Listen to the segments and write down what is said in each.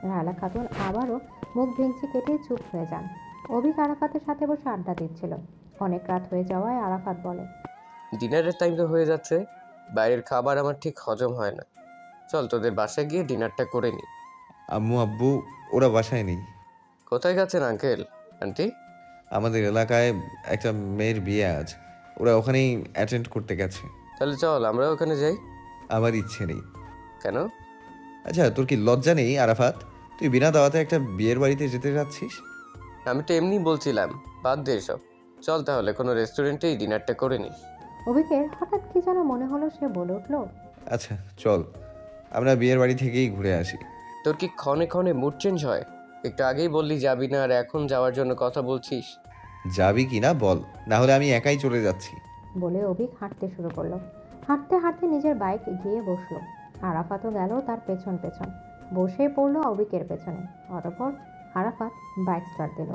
রাহেলা খাতুন আবারও মুখ ভেঙচি কেটে চুপ হয়ে যান। অভিক আরাফাতের সাথে বসে আড্ডা দিচ্ছিল। অনেক রাত হয়ে যাওয়ায় আরাফাত বলে, ডিনারের টাইম তো হয়ে যাচ্ছে, বাইরের খাবার আমার ঠিক হজম হয় না। চল তোদের বাসায় গিয়ে ডিনারটা করে নি। আম্মু আব্বু ওরা বাসায় নেই। কোথায় গেছেন আঙ্কেল আন্টি? আমাদের এলাকায় একটা মেয়ের বিয়ে আজ, ওরা ওখানেই অ্যাটেন্ড করতে গেছে। তাহলে চল আমরা ওখানে যাই। আমার ইচ্ছে নেই। কেন? আচ্ছা তোর কি লজ্জা নেই আরাফাত? তুই বিনা দাওয়াতে একটা বিয়ের বাড়িতে যেতে যাচ্ছিস? আমি তো এমনি বলছিলাম, বাদ দে এসব। চল তাহলে কোনো রেস্টুরেন্টেই ডিনারটা করে নি। অভিকের হঠাৎ কি যেন মনে হলো, সে বলে উঠল, আচ্ছা চল, আমরা বিয়ের বাড়ি থেকেই ঘুরে আসি। তোর কি ক্ষণে ক্ষণে মুড চেঞ্জ হয়? একটু আগেই বললি যাবি না, আর এখন যাওয়ার জন্য কথা বলছিস। যাবি কি না বল, না হলে আমি একাই চলে যাচ্ছি। বলে অভিক হাঁটতে শুরু করলো। হাঁটতে হাঁটতে নিজের বাইক গিয়ে বসলো। আরাফাতও গেল তার পেছন পেছন, বসে পড়লো অভিকের পেছনে। অতঃপর আরাফাত বাইক স্টার্ট দিল।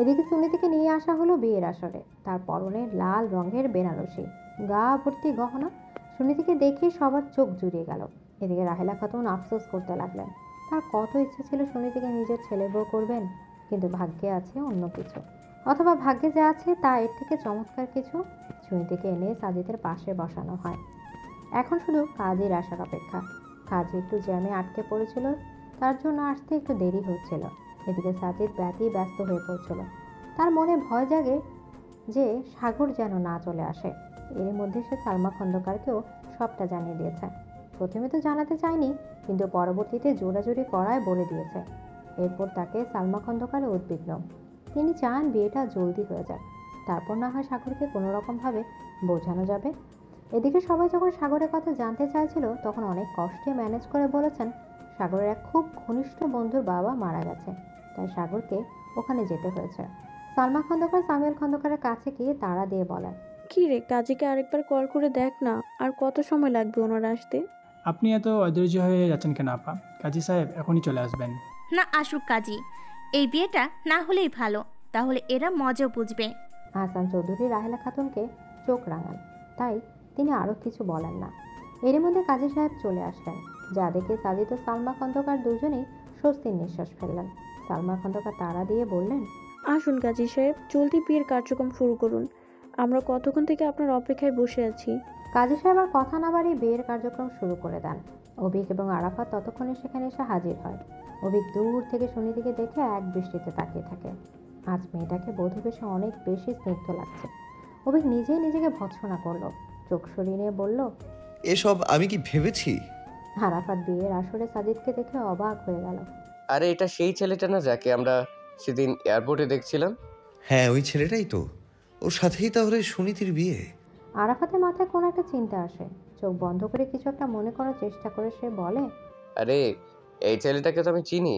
এদিকে সুনীতিকে নিয়ে আসা হলো বিয়ের আসরে। তার পরনে লাল রঙের বেনারসি, গা ভর্তি গহনা। সুনীতিকে দেখে সবার চোখ জুড়িয়ে গেল। এদিকে রাহেলা খাতুন আফসোস করতে লাগলেন। তার কত ইচ্ছে ছিল সুনীতিকে নিজের ছেলে বউ করবেন, কিন্তু ভাগ্যে আছে অন্য কিছু, অথবা ভাগ্যে যা আছে তা এর থেকে চমৎকার কিছু। সুনীতিকে এনে সাজিদের পাশে বসানো হয়। এখন শুধু কাজীর আসার অপেক্ষা। কাজী একটু জ্যামে আটকে পড়েছিল, তার জন্য আসতে একটু দেরি হচ্ছিল। এদিকে সাজিদ ব্যস্ত হয়ে পড়ছিল। তার মনে ভয় জাগে যে সাগর যেন না চলে আসে। এর মধ্যে সে সালমা খন্দকারকেও সবটা জানিয়ে দিয়েছে। প্রথমে তো জানাতে চায়নি, কিন্তু পরবর্তীতে জোরাজুরি করায় বলে দিয়েছে। এরপর তাকে সালমা খন্দকার উদ্বিগ্ন। তিনি চান বিয়েটা জলদি হয়ে যায়, তারপর না হয় সাগরকে কোনো রকমভাবে বোঝানো যাবে। এদিকে সবাই যখন সাগরের কথা জানতে চাইছিল, তখন অনেক কষ্টে ম্যানেজ করে বলেছেন সাগরের এক খুব ঘনিষ্ঠ বন্ধুর বাবা মারা গেছে, তাই সাগরকে ওখানে যেতে হয়েছে। সালমা খন্দকার সামিউল খন্দকারের কাছে গিয়ে তাড়া দিয়ে বলেন, কি রে, কাজীকে আরেকবার কল করে দেখ না, আর কত সময় লাগবে ওনারা আসতে? আপনি এত অধৈর্য হয়ে যাচ্ছেন কেন আপা? কাজী সাহেব এখনই চলে আসবেন। না, আসুক কাজী। এই বিয়েটা না হলেই ভালো, তাহলে এরা মজাও বুঝবে। হাসান চৌধুরী রাহেলা খাতুনকে চোখ রাঙান, তাই তিনি আরও কিছু বলেন না। এর মধ্যে কাজী সাহেব চলে আসলেন, যা দেখে সাজিদ ও সালমা খন্দকার দুজনেই স্বস্তির নিঃশ্বাস ফেললেন। সালমা খন্দকার তাড়া দিয়ে বললেন, আসুন কাজী সাহেব, জলদি বিয়ের কার্যক্রম শুরু করুন। আমরা কতক্ষণ থেকে আপনার অপেক্ষায় বসে আছি। কাজী সাহেব আর কথা না বাড়িয়ে বিয়ের কার্যক্রম শুরু করে দেন। অভিক এবং আরাফাত ততক্ষণে সেখানে এসে হাজির হয়। অভিক দূর থেকে সুনীতিকে দেখে এক দৃষ্টিতে তাকিয়ে থাকে। আজ মেয়েটাকে বধূবেশে অনেক বেশি স্নিগ্ধ লাগছে। অভিক নিজেই নিজেকে ভৎসনা করলো, চোখ সরিয়ে নিয়ে বলল, এসব আমি কি ভেবেছি? আরাফাত বিয়ের আসরে সাজিদকে দেখে অবাক হয়ে গেল। আরে এটা সেই ছেলেটা না যাকে আমরা সেদিন এয়ারপোর্টে দেখছিলাম? হ্যাঁ ওই ছেলেটাই তো, ওর সাথেই তাহলে সুনীতির বিয়ে। আরাফাতের মাথায় কোনো একটা চিন্তা আসে। চোখ বন্ধ করে কিছু একটা মনে করার চেষ্টা করে সে বলে, আরে এই ছেলেটাকে তো আমি চিনি,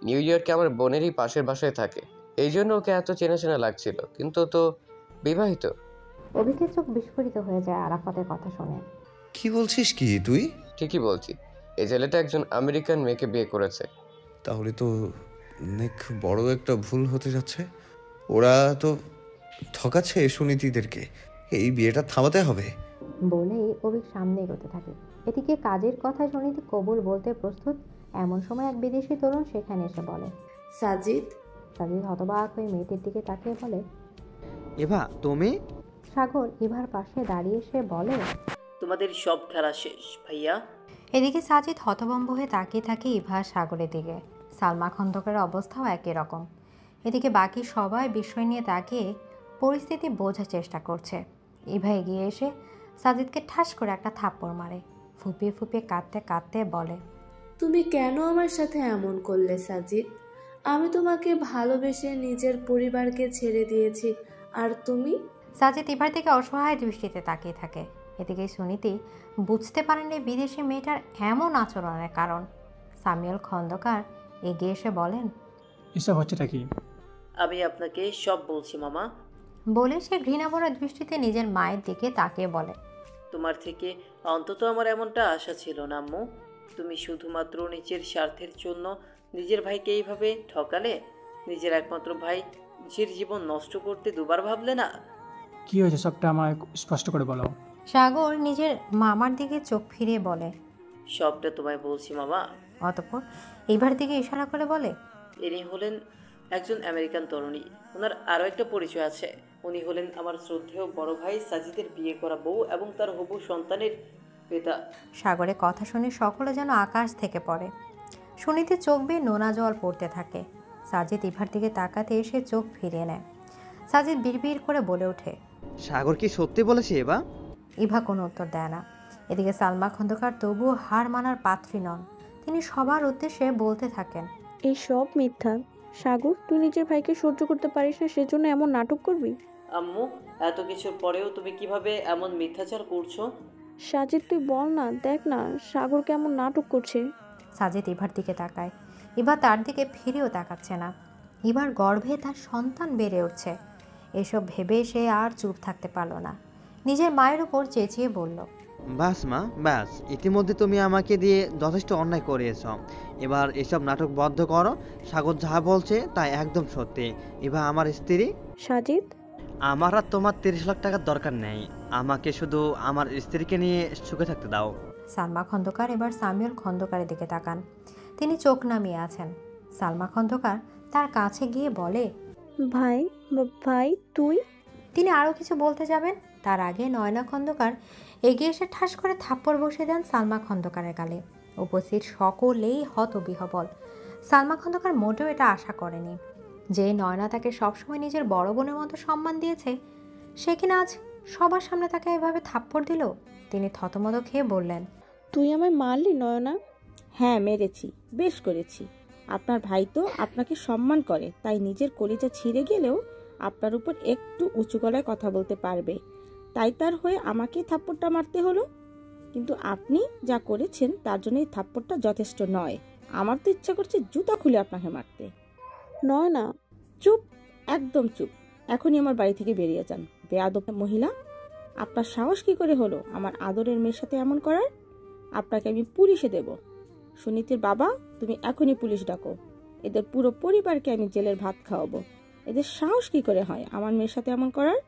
নিউ ইয়র্কে আমার বোনেরই পাশের বাসায় থাকে, এই জন্য ওকে এত চেনা চেনা লাগছিল, কিন্তু ও তো বিবাহিত। অভিকের চোখ বিস্ফোরিত হয়ে যায় আরাফাতের কথা শুনে। কি বলছিস কি তুই? ঠিকই বলছি, এই ছেলেটা একজন আমেরিকান মেয়েকে বিয়ে করেছে। তাহলে তো অনেক বড় একটা ভুল হতে যাচ্ছে। ওরা তো ঠকাচ্ছে সুনীতিদেরকে, এই বিয়েটা থামাতে হবে। বলেই অভিক সামনে এগোতে থাকে। এদিকে কাজের কথায় সুনীতি কবুল বলতে প্রস্তুত। এমন সময় এক বিদেশি তরুণ সেখানে এসে বলে, সাজিদ। সাজিদ হতবাক হয়ে মেয়েটির দিকে তাকিয়ে বলে, এভা তুমি? সাগর ইভার পাশে দাঁড়িয়ে সে বলে, তোমাদের সব খেলা শেষ ভাইয়া। এদিকে সাজিদ হতভম্ব হয়ে তাকিয়ে থাকে ইভা সাগরের দিকে। সালমা খন্দকারের অবস্থাও একই রকম। এদিকে বাকি সবাই বিষয় নিয়ে তাকিয়ে পরিস্থিতি বোঝার চেষ্টা করছে। ইভা এগিয়ে এসে সাজিদকে ঠাস করে একটা থাপ্পড় মারে। ফুপিয়ে ফুপিয়ে কাঁদতে কাঁদতে বলে, তুমি কেন আমার সাথে এমন করলে সাজিদ? আমি তোমাকে ভালোবেসে নিজের পরিবারকে ছেড়ে দিয়েছি, আর তুমি? সাজিদ ইভার দিকে অসহায় দৃষ্টিতে তাকিয়ে থাকে। এদিকে সুনীতি বুঝতে পারেনি বিদেশি মেয়েটার এমন আচরণের কারণ। সামিউল খন্দকার এগিয়ে এসে বলেন, এসব হচ্ছেটা কি? আমি আপনাকে সব বলছি মামা। বলে সে ঘৃণাভরা দৃষ্টিতে নিজের মায়ের দিকে তাকিয়ে বলে, তোমার থেকে অন্তত আমার এমনটা আশা ছিল না আম্মু। তুমি শুধুমাত্র নিজের স্বার্থের জন্য নিজের ভাইকে এইভাবে ঠকালে। নিজের একমাত্র ভাই নিজের জীবন নষ্ট করতে দুবার ভাবলে না? কি হয়েছে সবটা আমায় স্পষ্ট করে বলো। সাগর নিজের মামার দিকে চোখ ফিরিয়ে বলে, সবটা তোমায় বলছি মামা। অতঃপর ইভার দিকে ইশারা করে বলে, ইনি হলেন একজন আমেরিকান তরুণী। ওনার আরও একটা পরিচয় আছে। উনি হলেন আমার শ্রদ্ধেয় বড় ভাই সাজিদের বিয়ে করা বউ এবং তার হবু সন্তানের পিতা। সাগরে কথা শুনে সকলে যেন আকাশ থেকে পড়ে। সুনীতি চোখ বেয়ে নোনা জল পড়তে থাকে। সাজিদ ইভার দিকে তাকাতে এসে চোখ ফিরিয়ে নেয়। সাজিদ বিড়বিড় করে বলে ওঠে, সাগর কি সত্যি বলেছে এবা? ইভা কোনো উত্তর দেয় না। এদিকে সালমা খন্দকার তবুও হার মানার পাত্রী নন। তিনি সবার উদ্দেশ্যে বলতে থাকেন, এই সব মিথ্যা। সাগর, তুই নিজের ভাইকে সহ্য করতে পারিস না, সেজন্য এমন নাটক করবি? আম্মু, এত কিছুর পরেও তুমি কিভাবে এমন মিথ্যাচার করছো? সাজিদ, তুই বল না, দেখ না সাগর কেমন নাটক করছে। সাজিদ ইভার দিকে তাকায়। ইভা তার দিকে ফিরেও তাকাচ্ছে না। ইভার গর্ভে তার সন্তান বেড়ে উঠছে। এসব ভেবে সে আর চুপ থাকতে পারল না। নিজের মায়ের উপর চেঁচিয়ে বলল, বাস মা, বাস। ইতিমধ্যে তুমি আমাকে দিয়ে যথেষ্ট অন্যায় করিয়েছ। এবার এসব নাটক বন্ধ করো। সাগর যা বলছে তা একদম সত্যি। এবার আমার স্ত্রী। সাজিদ, আমার আর তোমার 30 লাখ টাকার দরকার নেই। আমাকে শুধু আমার স্ত্রীকে নিয়ে সুখে থাকতে দাও। সালমা খন্দকার এবার সামিউল খন্দকারের দিকে তাকান। তিনি চোখ নামিয়ে আছেন। সালমা খন্দকার তার কাছে গিয়ে বলে, ভাই, ভাই তুই। তিনি আরও কিছু বলতে যাবেন, তার আগে নয়না খন্দকার এগিয়ে এসে ঠাস করে থাপ্পড় বসিয়ে দেন সালমা খন্দকারের গালে। উপস্থিত সকলেই হতবিহ্বল। সালমা খন্দকার মোটেও এটা আশা করেনি যে নয়না তাকে সবসময় নিজের বড় বোনের মতো সম্মান দিয়েছে, সে কিনা আজ সবার সামনে তাকে এভাবে থাপ্পড় দিল। তিনি থতমত খেয়ে বললেন, তুই আমায় মারলি নয়না? হ্যাঁ, মেরেছি, বেশ করেছি। আপনার ভাই তো আপনাকে সম্মান করে, তাই নিজের কলিজা ছিঁড়ে গেলেও আপনার উপর একটু উঁচু গলায় কথা বলতে পারবে, তাই তার হয়ে আমাকে থাপ্পড়টা মারতে হলো। কিন্তু আপনি যা করেছেন তার জন্য এই থাপ্পড়টা যথেষ্ট নয়। আমার তো ইচ্ছা করছে জুতা খুলে আপনাকে মারতে। নয়না, চুপ, একদম চুপ। এখনই আমার বাড়ি থেকে বেরিয়ে যান, বেয়াদব মহিলা। আপনার সাহস কি করে হলো আমার আদরের মেয়ের সাথে এমন করার? আপনাকে আমি পুলিশে দেব। সুনীতির বাবা, তুমি এখনই পুলিশ ডাকো। এদের পুরো পরিবারকে আমি জেলের ভাত খাওয়াবো। এদের সাহস কি করে হয় আমার মেয়ের সাথে এমন করার?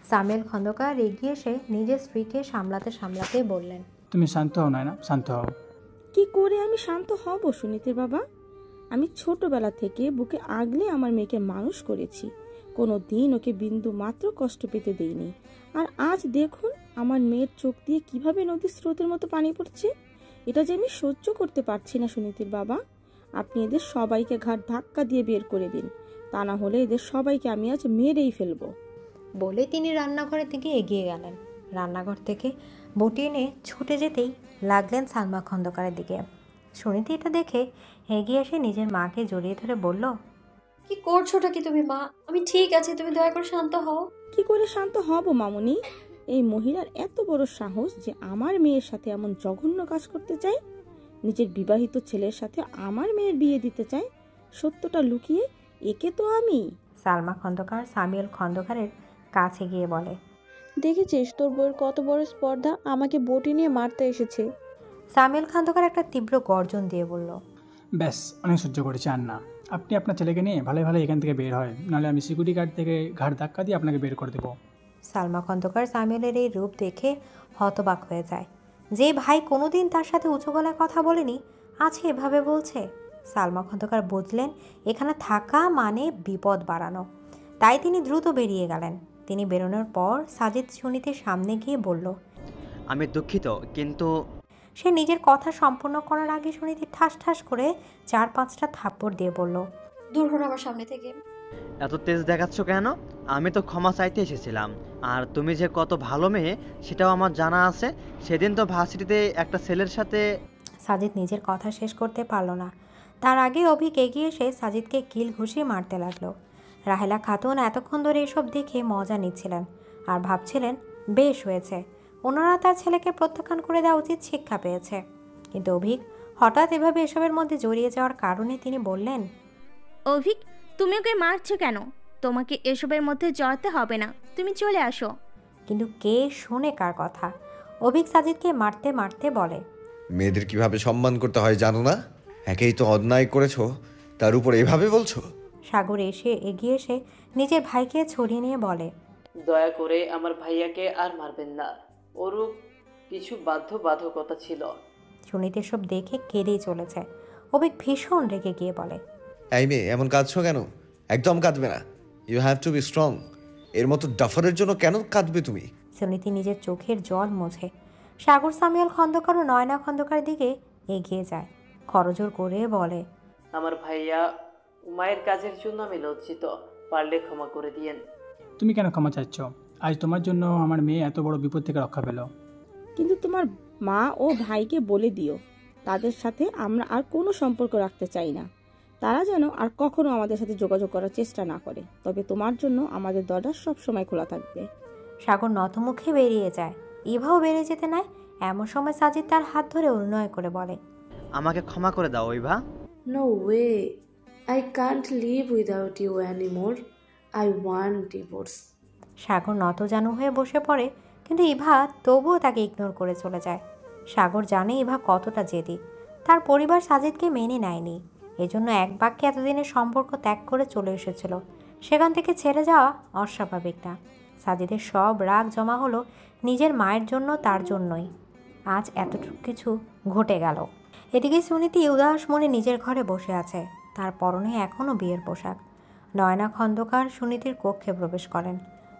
সামিউল খন্দকার এগিয়ে এসে নিজের স্ত্রীকে সামলাতে সামলাতে বললেন, তুমি শান্ত হও নয়না, শান্ত হও। কি করে আমি শান্ত হব সুনীতির বাবা? আমি ছোটবেলা থেকে বুকে আগলে আমার মেয়েকে মানুষ করেছি। কোনো দিন ওকে বিন্দু মাত্র কষ্ট পেতে দেইনি। আর আজ দেখুন আমার মেয়ের চোখ দিয়ে কিভাবে নদীর স্রোতের মতো পানি পড়ছে। এটা যে আমি সহ্য করতে পারছি না সুনীতির বাবা। আপনি এদের সবাইকে ঘাট ধাক্কা দিয়ে বের করে দিন, তা না হলে এদের সবাইকে আমি আজ মেরেই ফেলবো। বলে তিনি রান্নাঘরের দিকে এগিয়ে গেলেন। রান্নাঘর থেকে বটি এনে ছুটে যেতেই লাগলেন সালমা খন্দকারের দিকে। সুনীতি এটা দেখে এগিয়ে এসে নিজের মাকে জড়িয়ে ধরে বলল, কি করছোটা কি তুমি মা? আমি ঠিক আছি, তুমি দয়া করে শান্ত হও। কি করে শান্ত হব মামুনি? এই মহিলার এত বড় সাহস যে আমার মেয়ের সাথে এমন জঘন্য কাজ করতে চায়। নিজের বিবাহিত ছেলের সাথে আমার মেয়ের বিয়ে দিতে চায়। সত্যটা লুকিয়ে একে তো আমি। সালমা খন্দকার সামিউল খন্দকারের কাছে গিয়ে বলে, দেখেছিস তোর বউয়ের কত বড় স্পর্ধা, আমাকে বটি নিয়ে মারতে এসেছে। সামিউল খন্দকার একটা তীব্র গর্জন দিয়ে বলল, ব্যাস, অনেক সহ্য করেছি আর না। আপনি আপনার ছেলেকে নিয়ে ভালো ভালো এখান থেকে বের হয়, নাহলে আমি সিকিউরিটি গার্ড থেকে ঘাট ধাক্কা দিয়ে আপনাকে বের করে দেবো। সালমা খন্দকার সামিউলের এই রূপ দেখে হতবাক হয়ে যায়। যে ভাই কোনোদিন তার সাথে উঁচু গলায় কথা বলেনি, আজ এভাবে বলছে। সালমা খন্দকার বুঝলেন এখানে থাকা মানে বিপদ বাড়ানো। তাই তিনি দ্রুত বেরিয়ে গেলেন। তিনি বেরোনোর পর সাজিদ সুনীতির সামনে গিয়ে বলল, আমি দুঃখিত, কিন্তু সে নিজের কথা সম্পূর্ণ করার আগে সুনীতি ঠাস ঠাস করে 4-5টা থাপ্পড় দিয়ে বলল, দূর হন আমার সামনে থেকে। এত তেজ দেখাচ্ছ কেন? আমি তো ক্ষমা চাইতে এসেছিলাম। আর তুমি যে কত ভালো মেয়ে সেটাও আমার জানা আছে। সেদিন তো ভার্সিটিতে একটা ছেলের সাথে। সাজিদ নিজের কথা শেষ করতে পারল না। তার আগে অভিক এগিয়ে এসে সাজিদকে কিল ঘুষিয়ে মারতে লাগলো। রাহেলা খাতুন এতক্ষণ ধরে এসব দেখে মজা নিচ্ছিলেন আর ভাবছিলেন বেশ হয়েছে, ওনারা তার ছেলেকে প্রত্যাখ্যান করে দেওয়া উচিত, শিক্ষা পেয়েছে। কিন্তু অভিক হঠাৎ এভাবে এসবের মধ্যে জড়িয়ে যাওয়ার কারণে তিনি বললেন, অভিক, তুমি ওকে মারছো কেন? তোমাকে এসবের মধ্যে জড়াতে হবে না, তুমি চলে আসো। কিন্তু কে শুনে কার কথা? অভিক সাজিদকে মারতে মারতে বলে, মেয়েদের কিভাবে সম্মান করতে হয় জানো না? একেই তো অন্যায় করেছো, তার উপর এভাবে বলছো? সাগর এগিয়ে এসে নিজের ভাইকে ছড়িয়ে নিয়ে বলে, দয়া করে আমার ভাইয়াকে আর মারবেন না, ওরও কিছু বাধ্যবাধকতা ছিল। সুনীতি সব দেখে কেঁদেই চলেছে। অভিক ভীষণ রেগে গিয়ে বলে, এই মেয়ে এমন কাঁদছো কেন? একদম কাঁদবে না। You have to be strong. এর মতো ডাফারের জন্য কেন কাঁদবে তুমি? সুনীতি নিজের চোখের জল মোছে সাগর সামিয়াল খন্দকার ও নয়না খন্দকারের দিকে এগিয়ে যায়। করজোর করে বলে, আমার ভাইয়া মায়ের কাজের জন্য আমি লজ্জিত, পারলে ক্ষমা করে দিয়েন। তুমি কেন ক্ষমা চাচ্ছ? আজ তোমার জন্য আমার মেয়ে এত বড় বিপদ থেকে রক্ষা পেল। কিন্তু তোমার মা ও ভাইকে বলে দিও তাদের সাথে আমরা আর কোনো সম্পর্ক রাখতে চাই না। তারা যেন আর কখনো আমাদের সাথে যোগাযোগ করার চেষ্টা না করে। তবে তোমার জন্য আমাদের দরজা সবসময় খোলা থাকবে। সাগর নতমুখে বেরিয়ে যায়। ইভাও বেরিয়ে যেতে নেয়। এমন সময় সাজিদ তার হাত ধরে অনুনয় করে বলে, আমাকে ক্ষমা করে দাও Eva. No way, I can't live without you anymore. I want divorce. Sagar নতজানু হয়ে বসে পড়ে, কিন্তু ইভা তবুও তাকে ইগনোর করে চলে যায়। সাগর জানে ইভা কতটা জেদি। তার পরিবার সাজিদকে মেনে নেয়নি, এজন্য এক বাক্যে এতদিনের সম্পর্ক ত্যাগ করে চলে এসেছিল। সেখান থেকে ছেড়ে যাওয়া অস্বাভাবিক না। সাজিদের সব রাগ জমা হলো নিজের মায়ের জন্য, তার জন্যই আজ এতটুকু কিছু ঘটে গেল। এদিকে সুনীতি উদাস মনে নিজের ঘরে বসে আছে। তার পরনে এখনও বিয়ের পোশাক। নয়না খন্দকার সুনীতির কক্ষে প্রবেশ করেন।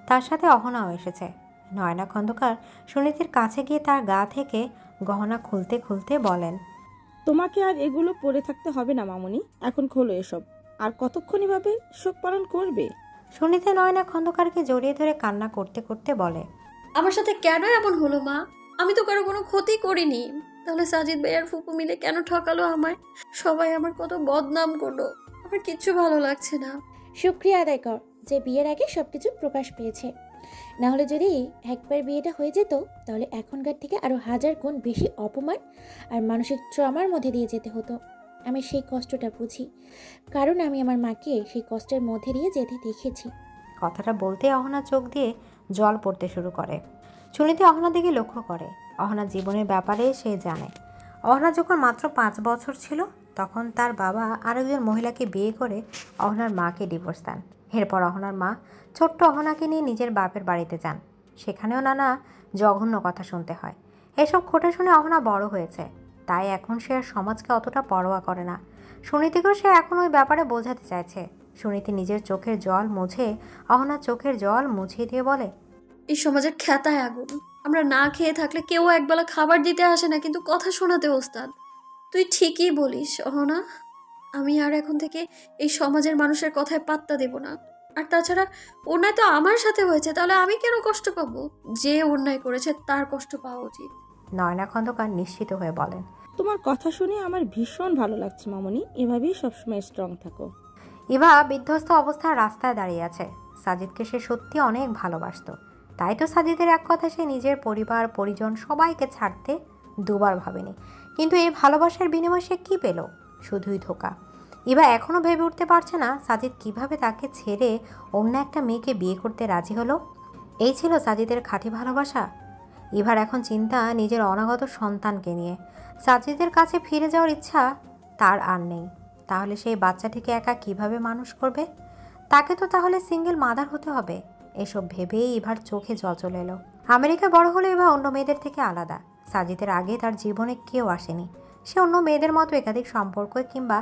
তার সাথে অহনাও এসেছে। নয়না খন্দকার সুনীতির কাছে গিয়ে তার গা থেকে গহনা খুলতে খুলতে বলেন, তোমাকে আর এগুলো পরে থাকতে হবে না মামুনি, এখন খোলো এসব। আর কতক্ষণ এভাবে শোক পালন করবে? সুনীতি নয়না খন্দকারকে জড়িয়ে ধরে কান্না করতে করতে বলে, আমার সাথে কেন এমন হলো মা? আমি তো কারো কোনো ক্ষতি করিনি। তাহলে সাজিদ ভাই আর ফুপু মিলে কেন ঠকালো আমায়? সবাই আমার কত বদনাম করলো। আমার কিচ্ছু ভালো লাগছে না। শুক্রিয়া আদায় কর যে বিয়ের আগে সবকিছু প্রকাশ পেয়েছে। না হলে যদি একবার বিয়েটা হয়ে যেত তাহলে এখনকার থেকে আরো 1000 গুণ বেশি অপমান আর মানসিক ট্রমার মধ্যে দিয়ে যেতে হতো। আমি সেই কষ্টটা বুঝি, কারণ আমি আমার মাকে সেই কষ্টের মধ্যে দিয়ে যেতে দেখেছি। কথাটা বলতে অহনা চোখ দিয়ে জল পড়তে শুরু করে। সুনীতি অহনার দিকে লক্ষ্য করে। অহনার জীবনের ব্যাপারে সে জানে। অহনা যখন মাত্র 5 বছর ছিল তখন তার বাবা আরেকজন মহিলাকে বিয়ে করে অহনার মাকে ডিভোর্স দেন। এরপর অহনার মা ছোট্ট অহনাকে নিয়ে নিজের বাপের বাড়িতে যান। সেখানেও নানা জঘন্য কথা শুনতে হয়। এসব খোটা শুনে অহনা বড় হয়েছে, তাই এখন সে আর সমাজকে অতটা পরোয়া করে না। সুনীতিকেও সে এখন ওই ব্যাপারে বোঝাতে চাইছে। সুনীতি নিজের চোখের জল মুছে অহনার চোখের জল মুছিয়ে দিয়ে বলে, এই সমাজের খ্যাতায় আগুন। আমরা না খেয়ে থাকলে কেউ একবেলা খাবার দিতে আসে না, কিন্তু কথা শোনাতে ওস্তাদ। তুই ঠিকই বলিস অহনা, আমি আর এখন থেকে এই সমাজের মানুষের কথায় পাত্তা দেব না। আর তাছাড়া অন্যায় তো আমার সাথে হয়েছে, তাহলে আমি কেন কষ্ট পাবো? যে অন্যায় করেছে তার কষ্ট পাওয়া উচিত। নয়না খন্দকার নিশ্চিত হয়ে বলেন, তোমার কথা শুনে আমার ভীষণ ভালো লাগছে মামুনি, এভাবেই সবসময় স্ট্রং থাকো। ইভা বিধ্বস্ত অবস্থায় রাস্তায় দাঁড়িয়ে আছে। সাজিদকে সে সত্যি অনেক ভালোবাসত, তাই তো সাজিদের এক কথা সে নিজের পরিবার পরিজন সবাইকে ছাড়তে দুবার ভাবেনি। কিন্তু এই ভালোবাসার বিনিময়ে সে কী পেল? শুধুই ধোঁকা। ইভা এখনও ভেবে উঠতে পারছে না সাজিদ কিভাবে তাকে ছেড়ে অন্য একটা মেয়েকে বিয়ে করতে রাজি হলো। এই ছিল সাজিদের খাঁটি ভালোবাসা। ইভার এখন চিন্তা নিজের অনাগত সন্তানকে নিয়ে। সাজিদের কাছে ফিরে যাওয়ার ইচ্ছা তার আর নেই। তাহলে সেই বাচ্চাটিকে একা কিভাবে মানুষ করবে? তাকে তো তাহলে সিঙ্গেল মাদার হতে হবে। এসব ভেবেই ইভার চোখে জল চলে এলো। আমেরিকা বড় হলে ইভা অন্য মেয়েদের থেকে আলাদা। সাজিদের আগে তার জীবনে কেউ আসেনি। সে অন্য মেয়েদের মতো একাধিক সম্পর্ক কিংবা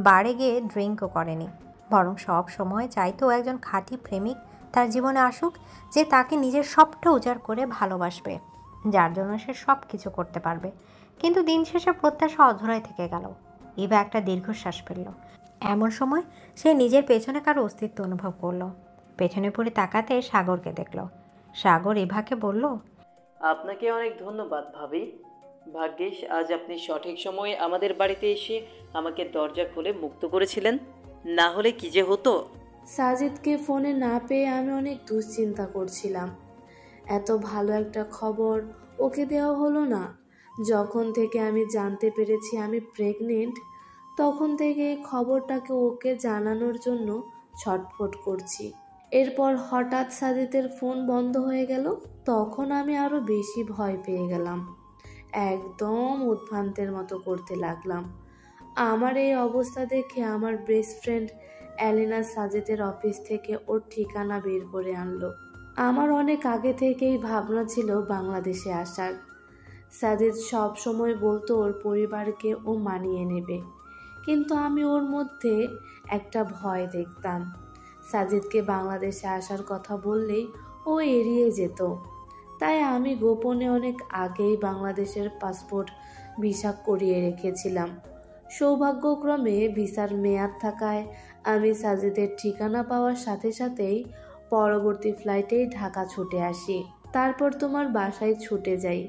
বারে গিয়ে ড্রিঙ্কও করেনি, বরং সব সময় চাইতো একজন খাঁটি প্রেমিক তার জীবনে আসুক, যে তাকে নিজের সবটা উজাড় করে ভালোবাসবে, যার জন্য সে সব কিছু করতে পারবে। কিন্তু দিন শেষে প্রত্যাশা অধরাই থেকে গেল। ইভা একটা দীর্ঘশ্বাস ফেলল। এমন সময় সে নিজের পেছনে কারো অস্তিত্ব অনুভব করলো। পেছনে পড়ে তাকাতে সাগরকে দেখল। সাগর ইভাকে বলল, আপনাকে অনেক ধন্যবাদ ভাবি। ভাগ্যিস আজ আপনি সঠিক সময়ে আমাদের বাড়িতে এসে আমাকে দরজা খুলে মুক্ত করেছিলেন, না হলে কি যে হতো। সাজিদকে ফোনে না পেয়ে আমি অনেক দুশ্চিন্তা করছিলাম। এত ভালো একটা খবর ওকে দেওয়া হলো না। যখন থেকে আমি জানতে পেরেছি আমি প্রেগনেন্ট, তখন থেকে এই খবরটাকে ওকে জানানোর জন্য ছটফট করছি। এরপর হঠাৎ সাজিদের ফোন বন্ধ হয়ে গেল, তখন আমি আরও বেশি ভয় পেয়ে গেলাম। একদম উদ্ভ্রান্তের মতো করতে লাগলাম। আমার এই অবস্থা দেখে আমার বেস্ট ফ্রেন্ড অ্যালেনা সাজিদের অফিস থেকে ওর ঠিকানা বের করে আনলো। আমার অনেক আগে থেকেই ভাবনা ছিল বাংলাদেশে আসার। সাজিদ সব সময় বলতো ওর পরিবারকে ও মানিয়ে নেবে, কিন্তু আমি ওর মধ্যে একটা ভয় দেখতাম। সাজিদকে বাংলাদেশে আসার কথা বললেই ও এড়িয়ে যেত। তাই আমি গোপনে অনেক আগেই বাংলাদেশের পাসপোর্ট ভিসা করিয়ে রেখেছিলাম। সৌভাগ্যক্রমে ভিসার মেয়াদ থাকায় আমি সাজিদের ঠিকানা পাওয়ার সাথে সাথেই পরবর্তী ফ্লাইটেই ঢাকা ছুটে আসি। তারপর তোমার বাসায় ছুটে যাই।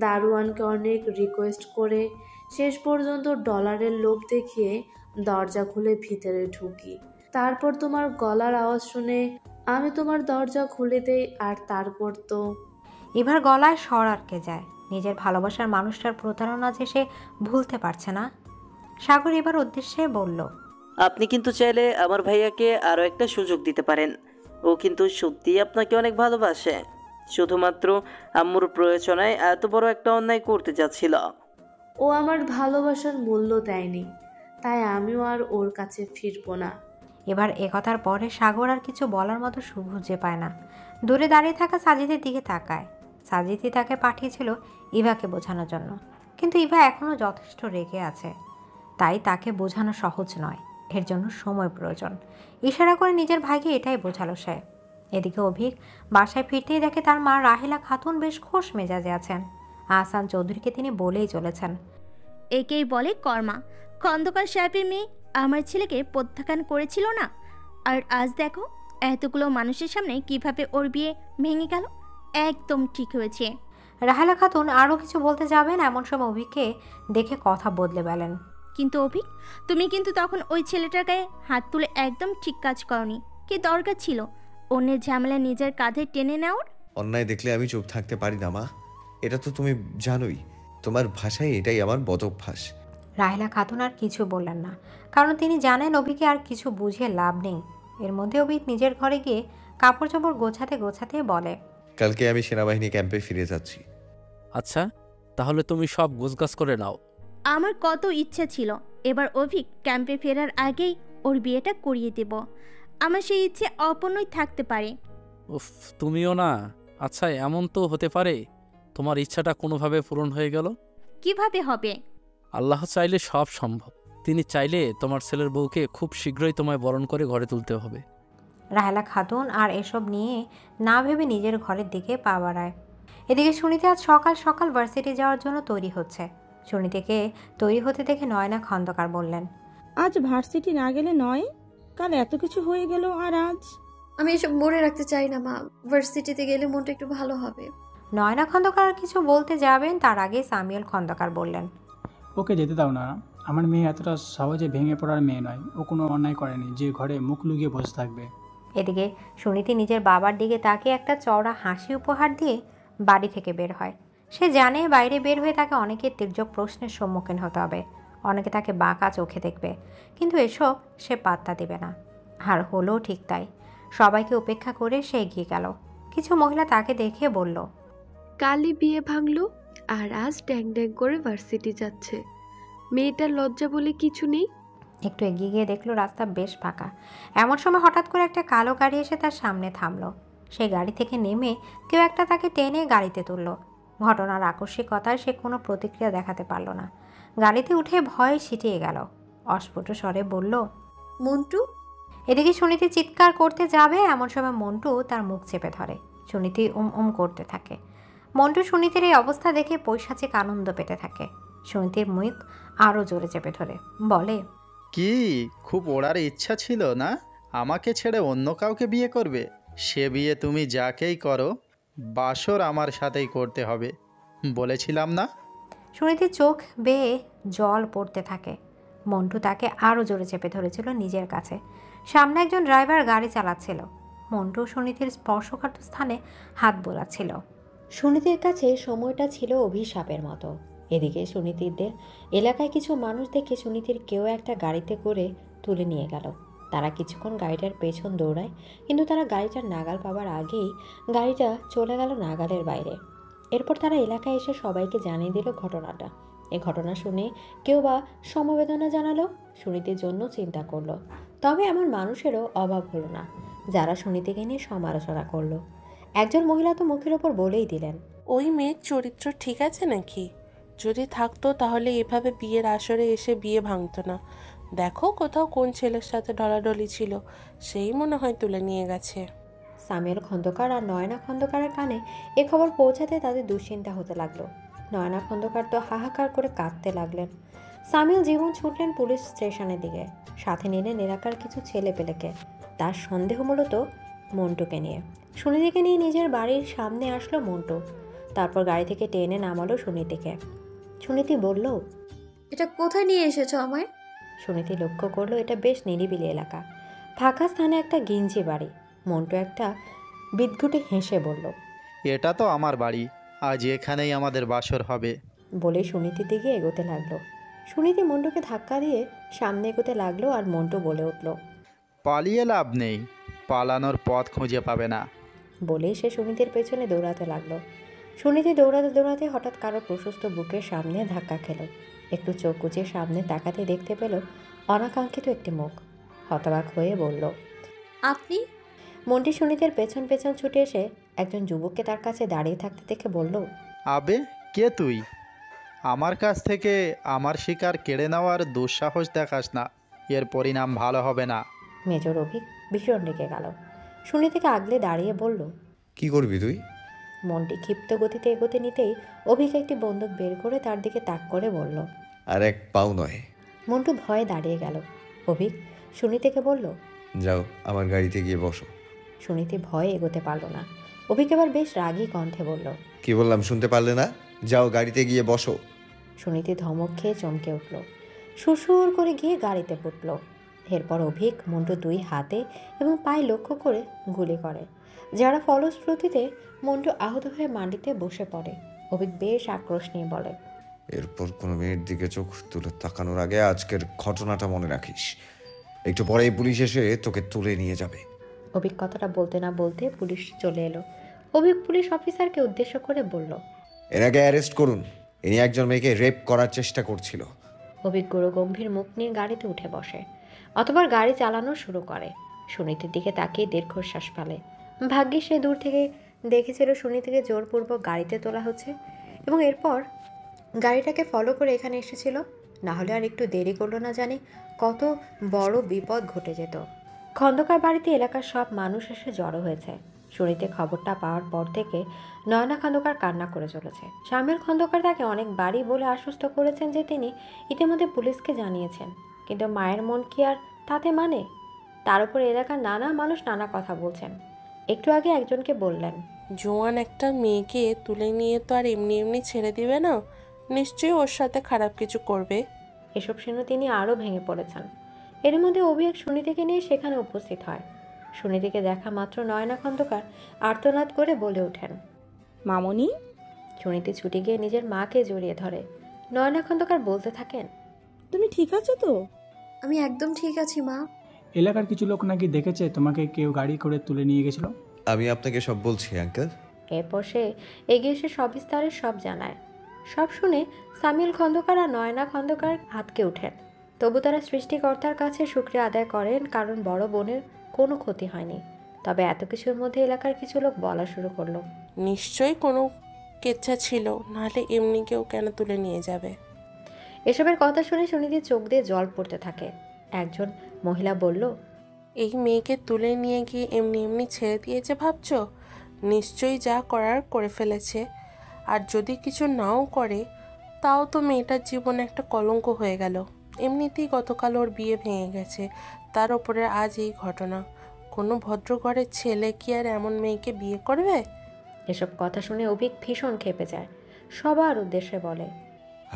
দারোয়ানকে অনেক রিকোয়েস্ট করে শেষ পর্যন্ত ডলারের লোভ দেখিয়ে দরজা খুলে ভিতরে ঢুকি। তারপর তোমার গলার আওয়াজ শুনে আমি তোমার দরজা খুলে দেই। আর তারপর তো এবার গলায় স্বর আটকে যায়। নিজের ভালোবাসার মানুষটার প্রতারণা যে সে ভুলতে পারছে না। সাগর এবার উদ্দেশ্যে বলল, আপনি কিন্তু চাইলে আমার ভাইয়াকে আরও একটা সুযোগ দিতে পারেন। ও কিন্তু সত্যিই আপনাকে অনেক ভালোবাসে। শুধুমাত্র আম্মুর প্রয়োজনায় এত বড় একটা অন্যায় করতে যাচ্ছিল। ও আমার ভালোবাসার মূল্য দেয়নি, তাই আমিও আর ওর কাছে ফিরবো না। এবার একথার পরে সাগর আর কিছু বলার মতো খুঁজে পায় না। দূরে দাঁড়িয়ে থাকা সাজিদের দিকে তাকায়। সাজিদই তাকে পাঠিয়েছিল ইভাকে বোঝানোর জন্য, কিন্তু ইভা এখনও যথেষ্ট রেগে আছে। তাই তাকে বোঝানো সহজ নয়, এর জন্য সময় প্রয়োজন। ইশারা করে নিজের ভাইকে এটাই বোঝালো সে। এদিকে অভিক বাসায় ফিরতেই দেখে তার মা রাহেলা খাতুন বেশ খোশ মেজাজে আছেন। আহসান চৌধুরীকে তিনি বলেই চলেছেন, একেই বলে কর্মা। খন্দকার সাহেবের মেয়ে আমার ছেলেকে প্রত্যাখ্যান করেছিল না, আর আজ দেখো এতগুলো মানুষের সামনে কিভাবে ওর বিয়ে ভেঙে গেল। একদম ঠিক হয়েছে। রাহেলা খাতুন আরও কিছু বলতে যাবেন, এমন সময় অভিককে দেখে কথা বদলে বলেন, কিন্তু অভিক, তুমি কিন্তু তখন ওই ছেলেটার গায়ে হাত তুলে একদম ঠিক কাজ করনি। কি দরকার ছিল অন্যের ঝামেলা নিজের কাঁধে টেনে নেওয়ার? অন্যায় দেখলে আমি চুপ থাকতে পারি না মা, এটা তো তুমি জানোই। তোমার ভাষায় এটাই আমার বদভ্যাস। রাহেলা খাতুন আর কিছু বললেন না, কারণ তিনি জানেন অভিকে আর কিছু বুঝিয়ে লাভ নেই। এর মধ্যে অভিক নিজের ঘরে গিয়ে কাপড় চোপড় গোছাতে গোছাতে বলে, কালকে আমি সেনাবাহিনী ক্যাম্পে ফিরে যাচ্ছি। আচ্ছা, তাহলে তুমি সব গোছগাছ করে নাও। আমার কত ইচ্ছা ছিল এবার অভিক ক্যাম্পে ফেরার আগেই ওর বিয়েটা করিয়ে দেব। আমার সেই ইচ্ছে অপূর্ণই থাকতে পারে। উফ, তুমিও না। আচ্ছা, এমন তো হতে পারে তোমার ইচ্ছাটা কোনোভাবে পূরণ হয়ে গেল। কিভাবে হবে? আল্লাহ চাইলে সব সম্ভব। তিনি চাইলে তোমার ছেলের বউকে খুব শীঘ্রই তোমায় বরণ করে ঘরে তুলতে হবে। রাহেলা খাতুন আর এসব নিয়ে না ভেবে নিজের ঘরের দিকে পা বাড়ায়। এদিকে সুনীতি আজ সকাল সকাল ভার্সিটি যাওয়ার জন্য তৈরি হচ্ছে। সুনীতিকে তৈরি হতে দেখে নয়না খন্দকার বললেন, আজ ভার্সিটি না গেলে নয়, কাল এত কিছু হয়ে গেল আর আজ। আমি এসব মনে রাখতে চাই না মা, ভার্সিটিতে গেলে মনটা একটু ভালো হবে। নয়না খন্দকার কিছু বলতে যাবেন, তার আগে সামিউল খন্দকার বললেন, ওকে যেতে দাও না। আমার মেয়ে এতটা সহজে ভেঙে পড়ার মেয়ে নয়। ও কোনো অন্যায় করেনি যে ঘরে মুখ লুকিয়ে বসে থাকবে। এদিকে সুনীতি নিজের বাবার দিকে তাকে একটা চওড়া হাসি উপহার দিয়ে বাড়ি থেকে বের হয়। সে জানে বাইরে বের হয়ে তাকে অনেকে তির্যক প্রশ্নের সম্মুখীন হতে হবে, অনেকে তাকে বাঁকা চোখে দেখবে, কিন্তু এসব সে পাত্তা দেবে না। আর হলো ঠিক তাই। সবাইকে উপেক্ষা করে সে এগিয়ে গেল। কিছু মহিলা তাকে দেখে বলল, কালই বিয়ে ভাঙলো আর আজ ড্যাং ড্যাং করে ভার্সিটি যাচ্ছে। মেয়েটার লজ্জা বলে কিছু নেই। একটু এগিয়ে গিয়ে দেখলো রাস্তা বেশ ফাঁকা। এমন সময় হঠাৎ করে একটা কালো গাড়ি এসে তার সামনে থামলো। সেই গাড়ি থেকে নেমে কেউ একটা তাকে টেনে গাড়িতে তুলল। ঘটনার আকস্মিকতায় সে কোনো প্রতিক্রিয়া দেখাতে পারল না। গাড়িতে উঠে ভয়ে ছিটিয়ে গেল। অস্ফুট স্বরে বলল, মন্টু। এদিকে সুনীতি চিৎকার করতে যাবে, এমন সময় মন্টু তার মুখ চেপে ধরে। সুনীতি উম করতে থাকে। মন্টু সুনীতির এই অবস্থা দেখে পৈশাচিক আনন্দ পেতে থাকে। সুনীতির মুখ আরও জোরে চেপে ধরে বলে, কি খুব ওড়ার ইচ্ছা ছিল না আমাকে ছেড়ে অন্য কাউকে বিয়ে করবে? সে বিয়ে তুমি যাকেই করো, বাসর আমার সাথেই করতে হবে, বলেছিলাম না? সুনীতির চোখ বেয়ে জল পড়তে থাকে। মন্টু তাকে আরও জোরে চেপে ধরেছিল নিজের কাছে। সামনে একজন ড্রাইভার গাড়ি চালাচ্ছিল। মন্টু সুনীতির স্পর্শকাতর স্থানে হাত বোলাচ্ছিল। সুনীতির কাছে সময়টা ছিল অভিশাপের মতো। এদিকে সুনীতিদের এলাকায় কিছু মানুষ দেখে সুনীতির কেউ একটা গাড়িতে করে তুলে নিয়ে গেল। তারা কিছুক্ষণ গাড়িটার পেছন দৌড়ায়, কিন্তু তারা গাড়িটার নাগাল পাবার আগেই গাড়িটা চলে গেল নাগালের বাইরে। এরপর তারা এলাকায় এসে সবাইকে জানিয়ে দিল ঘটনাটা। এই ঘটনা শুনে কেউ বা সমবেদনা জানালো, সুনীতির জন্য চিন্তা করলো। তবে এমন মানুষেরও অভাব হলো না যারা সুনীতিকে নিয়ে সমালোচনা করলো। একজন মহিলা তো মুখের ওপর বলেই দিলেন, ওই মেয়ের চরিত্র ঠিক আছে নাকি? যদি থাকতো তাহলে এভাবে বিয়ের আসরে এসে বিয়ে ভাঙতো না। দেখো কোথাও কোন ছেলের সাথে ঢলাঢলি ছিল, সেই মনে হয় তুলে নিয়ে গেছে। সামিউল খন্দকার আর নয়না খন্দকারের কানে এ খবর পৌঁছাতে তাদের দুশ্চিন্তা হতে লাগলো। নয়না খন্দকার তো হাহাকার করে কাঁদতে লাগলেন। সামিউল জীবন ছুটলেন পুলিশ স্টেশনের দিকে, সাথে নিলেন এলাকার কিছু ছেলে পেলেকে। তার সন্দেহ মূলত মন্টুকে নিয়ে। সুনীতিকে নিয়ে নিজের বাড়ির সামনে আসলো মন্টু, তারপর গাড়ি থেকে টেনে নামালো সুনীতিকে। সুনীতি বলল, এটা কোথায় নিয়ে এসেছো আমায়? সুনীতি লক্ষ্য করলো এটা বেশ নিরিবিলি এলাকা, ফাঁকা স্থানে একটা গিঞ্জি বাড়ি। মন্টু একটা বিদঘুটে হেসে বলল, এটা তো আমার বাড়ি, আজ এখানেই আমাদের বাসর হবে। বলে সুনীতির দিকে এগোতে লাগলো। সুনীতি মন্টুকে ধাক্কা দিয়ে সামনে এগোতে লাগলো আর মন্টু বলে উঠল, পালিয়ে লাভ নেই, পালানোর পথ খুঁজে পাবে না। বলেই সে সুনীতির পেছনে দৌড়াতে লাগলো। সুনীতি দৌড়াতে দৌড়াতে হঠাৎ কারো প্রশস্ত বুকের সামনে ধাক্কা খেল। একটু চোখ কুচিয়ে সামনে তাকাতে দেখতে পেল অনাকাঙ্ক্ষিত একটি মুখ। হতবাক হয়ে বলল, আপনি? মন্টি সুনীতির পেছন পেছন ছুটে এসে একজন যুবককে তার কাছে দাঁড়িয়ে থাকতে দেখে বলল, আবে কে তুই? আমার কাছ থেকে আমার শিকার কেড়ে নেওয়ার দুঃসাহস দেখাস না, এর পরিণাম ভালো হবে না। মেজর অভিক ভীষণ রেগে গেল। সুনীতিকে আগলে দাঁড়িয়ে বলল, কি করবি তুই? মন্টি ক্ষিপ্ত গতিতে এগোতে নিতেই অভিক একটি বন্দুক বের করে তার দিকে তাক করে বলল, আর এক পাও নয়। মন্টু ভয়ে দাঁড়িয়ে গেল। অভিক সুনীতিকে বলল, যাও আমার গাড়িতে গিয়ে বসো। সুনীতি ভয়ে এগোতে পারল না। অভিক এবার বেশ রাগী কণ্ঠে বলল, কি বললাম শুনতে পারলে না? যাও গাড়িতে গিয়ে বসো। সুনীতি ধমক খেয়ে চমকে উঠল, সুসুর করে গিয়ে গাড়িতে উঠল। এরপর অভিক মন্টু দুই হাতে এবং পায়ে লক্ষ্য করে গুলি করে, যারা ফলশ্রুতিতে মন্টু আহত হয়ে মাটিতে বসে পড়ে। অভিক বেশ আক্রোশ নিয়ে বলে, এরপর কোনো মেয়ের দিকে চোখ তুলে তাকানোর আগে আজকের ঘটনাটা মনে রাখিস। একটু পরেই পুলিশ এসে তোকে তুলে নিয়ে যাবে। অভিক কথাটা বলতে না বলতে পুলিশ চলে এলো। অভিক পুলিশ অফিসারকে উদ্দেশ্য করে বলল, এনাকে অ্যারেস্ট করুন, ইনি একজন মেয়েকে রেপ করার চেষ্টা করছিল। অভিক গুরু গম্ভীর মুখ নিয়ে গাড়িতে উঠে বসে, অতবার গাড়ি চালানো শুরু করে। সুনীতির দিকে তাকিয়ে দীর্ঘশ্বাস ফেলে। ভাগ্যে সে দূর থেকে দেখেছিল সুনীতিকে জোরপূর্বক গাড়িতে তোলা হচ্ছে এবং এরপর গাড়িটাকে ফলো করে এখানে এসেছিল। না হলে আর একটু দেরি করলো না জানি কত বড় বিপদ ঘটে যেত। খন্দকার বাড়িতে এলাকার সব মানুষ এসে জড়ো হয়েছে। সুনীতি খবরটা পাওয়ার পর থেকে নয়না খন্দকার কান্না করে চলেছে। শামিল খন্দকার তাকে অনেক বাড়ি বলে আশ্বস্ত করেছেন যে তিনি ইতিমধ্যে পুলিশকে জানিয়েছেন, কিন্তু মায়ের মন কি আর তাতে মানে? তার উপর এলাকার নানা মানুষ নানা কথা বলছেন। একটু আগে একজনকে বললেন, জোয়ান একটা মেয়েকে তুলে নিয়ে তো আর এমনি এমনি ছেড়ে দিবে না, নিশ্চয়ই ওর সাথে খারাপ কিছু করবে। এসব শুনে তিনি আরও ভেঙে পড়েছেন। এর মধ্যে অভিক সুনীতিকে নিয়ে সেখানে উপস্থিত হয়। সুনীতিকে দেখা মাত্র নয়না খন্দকার আর্তনাদ করে বলে ওঠেন, মামনি। সুনীতি ছুটে গিয়ে নিজের মাকে জড়িয়ে ধরে। নয়না খন্দকার বলতে থাকেন, তুমি ঠিক আছো তো? আমি একদম ঠিক আছি মা। এলাকার কিছু লোক নাকি দেখেছে তোমাকে কেউ গাড়ি করে তুলে নিয়ে গেছিল। আমি আপনাকে সব বলছি আঙ্কেল। এরপর সে এগিয়ে এসে সবিস্তারে সব জানায়। সব শুনে সামিউল খন্দকার আর নয়না খন্দকার হাতকে ওঠেন। তবু তারা সৃষ্টিকর্তার কাছে শুকরিয়া আদায় করেন, কারণ বড় বোনের কোনো ক্ষতি হয়নি। তবে এত কিছুর মধ্যে এলাকার কিছু লোক বলা শুরু করলো, নিশ্চয়ই কোনো কেচ্ছা ছিল, নাহলে এমনি কেউ কেন তুলে নিয়ে যাবে। এসবের কথা শুনে সুনীতির চোখ দিয়ে জল পড়তে থাকে। একজন মহিলা বলল, এই মেয়েকে তুলে নিয়ে গিয়ে এমনি এমনি ছেড়ে দিয়েছে ভাবছো? নিশ্চয়ই যা করার করে ফেলেছে। আর যদি কিছু নাও করে তাও তো মেয়েটার জীবনে একটা কলঙ্ক হয়ে গেল। এমনিতেই গতকাল ওর বিয়ে ভেঙে গেছে, তার উপরে আজ এই ঘটনা। কোনো ভদ্র ঘরের ছেলে কি আর এমন মেয়েকে বিয়ে করবে? এসব কথা শুনে অভিক ভীষণ ক্ষেপে যায়। সবার উদ্দেশ্যে বলে,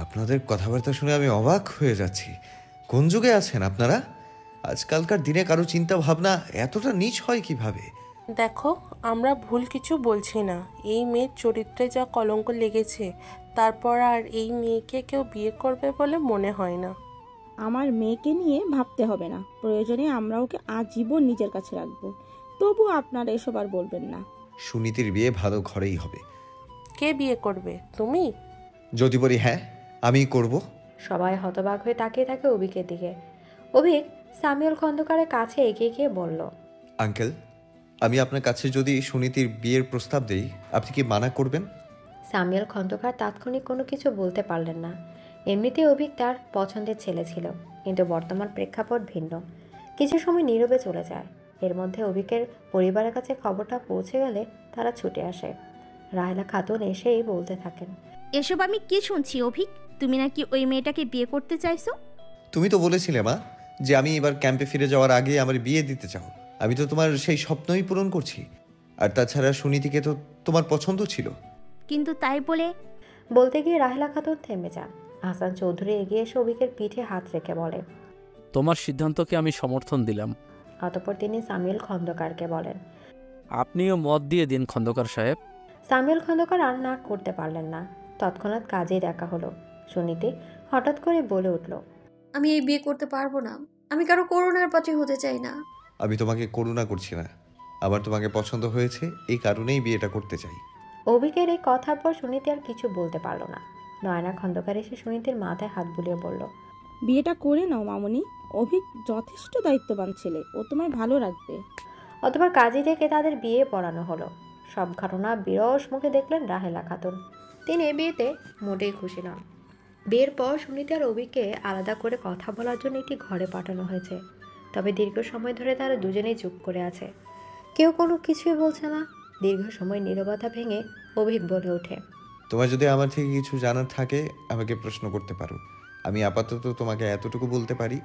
আপনাদের কথাবার্তা শুনে আমি অবাক হয়ে যাচ্ছি। কোন যুগে আছেন আপনারা? আজকালকার দিনে কারো চিন্তা ভাবনা এতটা নীচ হয় কিভাবে? দেখো, আমরা ভুল কিছু বলছি না। এই মেয়ের চরিত্রে যা কলঙ্ক লেগেছে, তারপর আর এই মেয়েকে কেউ বিয়ে করবে বলে মনে হয় না। আমার মেয়েকে নিয়ে ভাবতে হবে না, প্রয়োজনে আমরা ওকে আজীবন নিজের কাছে রাখবো। তবু আপনারা এসব আর বলবেন না। সুনীতির বিয়ে ভালো ঘরেই হবে। কে বিয়ে করবে? তুমি? যদি বলি হ্যাঁ আমি করব। সবাই হতবাক হয়ে তাকিয়ে থাকে অভিকের দিকে। অভিক সামিউল খন্দকারের কাছে এগিয়ে গিয়ে বলল, আঙ্কেল, আমি আপনার কাছে যদি সুনীতির বিয়ের প্রস্তাব দেই আপনি কি মানা করবেন? সামিউল খন্দকার তাৎক্ষণিক কোনো কিছু বলতে পারলেন না। এমনিতে অভিক তার পছন্দের ছেলে ছিল, কিন্তু বর্তমান প্রেক্ষাপট ভিন্ন। কিছু সময় নীরবে চলে যায়। এর মধ্যে অভিকের পরিবারের কাছে খবরটা পৌঁছে গেলে তারা ছুটে আসে। রাহেলা খাতুন এসেই বলতে থাকেন, এসব আমি কি শুনছি অভিক? তুমি নাকি ওই মেয়েটাকে বিয়ে করতে চাইছো? তুমি তো বলেছিলে মা যে আমি এবার ক্যাম্পে ফিরে যাওয়ার আগে আমার বিয়ে দিতে চাও। আমি তো তোমার সেই স্বপ্নই পূরণ করছি। আর তাছাড়া সুনীতিকে তো তোমার পছন্দ ছিল। কিন্তু তাই বলে বলতে গিয়ে রাহেলা খাতুন থেমে যান। হাসান চৌধুরী এগিয়ে এসে অভিকের পিঠে হাত রেখে বলে, তোমার সিদ্ধান্তকে আমি সমর্থন দিলাম। অতঃপর তিনি সামিউল খন্দকারকে বলেন, আপনিও মত দিয়ে দিন খন্দকার সাহেব। সামিউল খন্দকার আর না করতে পারলেন না। তৎক্ষণাৎ কাজেই দেখা হলো। সুনীতি হঠাৎ করে বলে উঠল, আমি এই বিয়ে করতে পারবো না। আমি কারো করুণার পাত্রী হতে চাই না। আমি তোমাকে করুণা করছি না, আমার তোমাকে পছন্দ হয়েছে, এই কারণেই বিয়েটা করতে চাই। অভিকের এই কথার পর সুনীতি আর কিছু বলতে পারল না। নয়না খন্দকার এসে সুনীতির মাথায় হাত বুলিয়ে বলল, বিয়েটা করে নাও মামুনি। অভিক যথেষ্ট দায়িত্ববান ছেলে, ও তোমায় ভালো রাখবে। অতঃপর কাজী থেকে তাদের বিয়ে পড়ানো হলো। সব ঘটনা বিরস মুখে দেখলেন রাহেলা খাতুন। তিনি এ বিয়েতে মোটেই খুশি নন। বিয়ের পর সুনীতি আর অভিকে আলাদা করে কথা বলার জন্য একটি ঘরে পাঠানো হয়েছে। তবে দীর্ঘ সময় ধরে তারা দুজনেই চুপ করে আছে, কেউ কোনো কিছুই বলছে না। দীর্ঘ সময় নীরবতা ভেঙে অভিক বলে ওঠে, তোমার যদি আমার থেকে কিছু জানার থাকে আমাকে প্রশ্ন করতে পারো। আমি আপাতত তোমাকে এতটুকু বলতে পারি,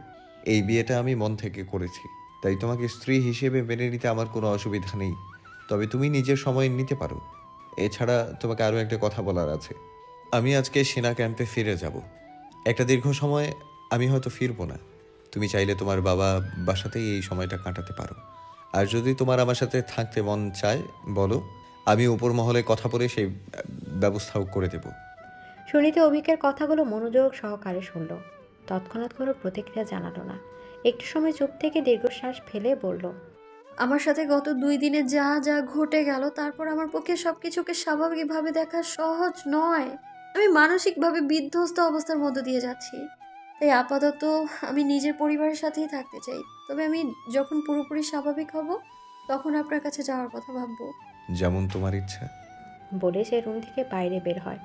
এই বিয়েটা আমি মন থেকে করেছি, তাই তোমাকে স্ত্রী হিসেবে মেনে নিতে আমার কোনো অসুবিধা নেই। তবে তুমি নিজের সময় নিতে পারো। এছাড়া তোমাকে আরও একটা কথা বলার আছে। আমি আজকে সেনা ক্যাম্পে ফিরে যাব। একটা দীর্ঘ সময় আমি হয়তো ফিরবো না। তুমি চাইলে তোমার বাবা বাসাতেই এই সময়টা কাটাতে পারো। আর যদি তোমার আমার সাথে থাকতে মন চায় বলো, আমি উপর মহলে কথা বলে সেই ব্যবস্থাও করে দেব। সুনীতি অভিকের কথাগুলো মনোযোগ সহকারে শুনল। তৎক্ষণাৎ কোনো প্রতিক্রিয়া জানালো না। একটু সময় চুপ থেকে দীর্ঘশ্বাস ফেলে বলল, আমার সাথে গত 2 দিনে যা যা ঘটে গেল, তারপর আমার পক্ষে সবকিছুকে স্বাভাবিকভাবে দেখা সহজ নয়। আমি মানসিকভাবে বিধ্বস্ত অবস্থার মধ্য দিয়ে যাচ্ছি। তাই আপাতত আমি নিজের পরিবারের সাথেই থাকতে চাই। তবে আমি যখন পুরোপুরি স্বাভাবিক হব তখন আপনার কাছে যাওয়ার কথা ভাববো। যেমন তোমার ইচ্ছা। বলে সে রুম থেকে বাইরে বের হয়।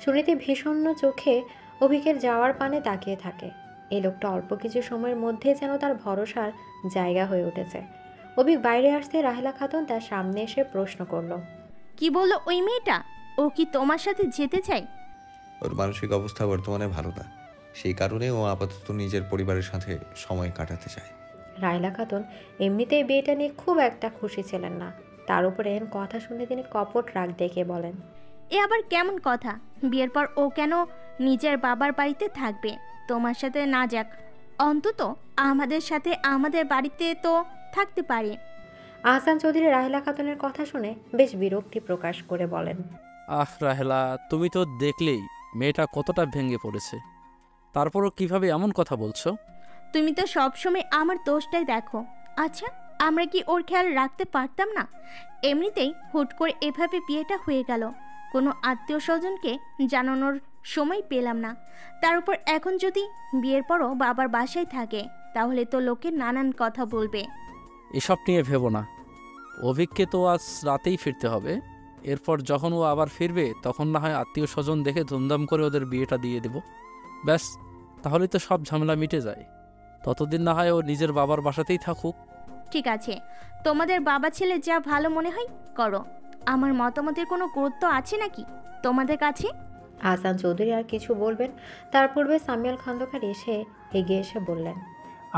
সুনীতি ভীষণ চোখে অভিকের যাওয়ার পানে তাকিয়ে থাকে। এই লোকটা অল্প কিছু সময়ের মধ্যে যেন তার ভরসার জায়গা হয়ে উঠেছে। অভিক বাইরে আসতে রাহেলা খাতুন তার সামনে এসে প্রশ্ন করল, কি বললো ওই মেয়েটা? ও কি তোমার সাথে যেতে চাই? ওর মানসিক অবস্থা বর্তমানে ভালো না, সেই কারণে ও আপাতত নিজের পরিবারের সাথে সময় কাটাতে চায়। রাহেলা খাতুন এমনিতেই বিয়েটা নিয়ে খুব একটা খুশি ছিলেন না। তার উপরে এর কথা শুনে তিনি কপট রাগ দেখে বলেন, এ আবার কেমন কথা? বিয়ের পর ও কেন নিজের বাবার বাড়িতে থাকবে? তোমার সাথে না যাক, অন্তত আমাদের সাথে আমাদের বাড়িতে তো থাকতে পারে। আহসান চৌধুরী রাহেলা খাতুনের কথা শুনে বেশ বিরক্তি প্রকাশ করে বলেন, আহ রাহেলা, তুমি তো দেখলেই মেয়েটা কতটা ভেঙে পড়েছে, তারপরও কিভাবে এমন কথা বলছো? তুমি তো সবসময় আমার দোষটাই দেখো। আচ্ছা, আমরা কি ওর খেয়াল রাখতে পারতাম না? এমনিতেই হুট করে এভাবে বিয়েটা হয়ে গেল, কোনো আত্মীয় স্বজনকে জানানোর সময় পেলাম না। তার উপর এখন যদি বিয়ের পরও বাবার বাসায় থাকে, তাহলে তো লোকে নানান কথা বলবে। এসব নিয়ে ভেবো না, অভিককে তো আজ রাতেই ফিরতে হবে। এরপর যখন ও আবার ফিরবে তখন না হয় আত্মীয় স্বজন দেখে ধুমধাম করে ওদের বিয়েটা দিয়ে দেব। ব্যাস, তাহলেই তো সব ঝামেলা মিটে যায়। ততদিন না হয় ও নিজের বাবার বাসাতেই থাকুক। ঠিক আছে, তোমাদের বাবা ছেলে যা ভালো মনে হয় করো। আমার মতামতের কোনো গুরুত্ব আছে নাকি তোমাদের কাছে? আহসান চৌধুরী আর কিছু বলবেন তার পূর্বে সামিউল খন্দকার এগিয়ে এসে বললেন,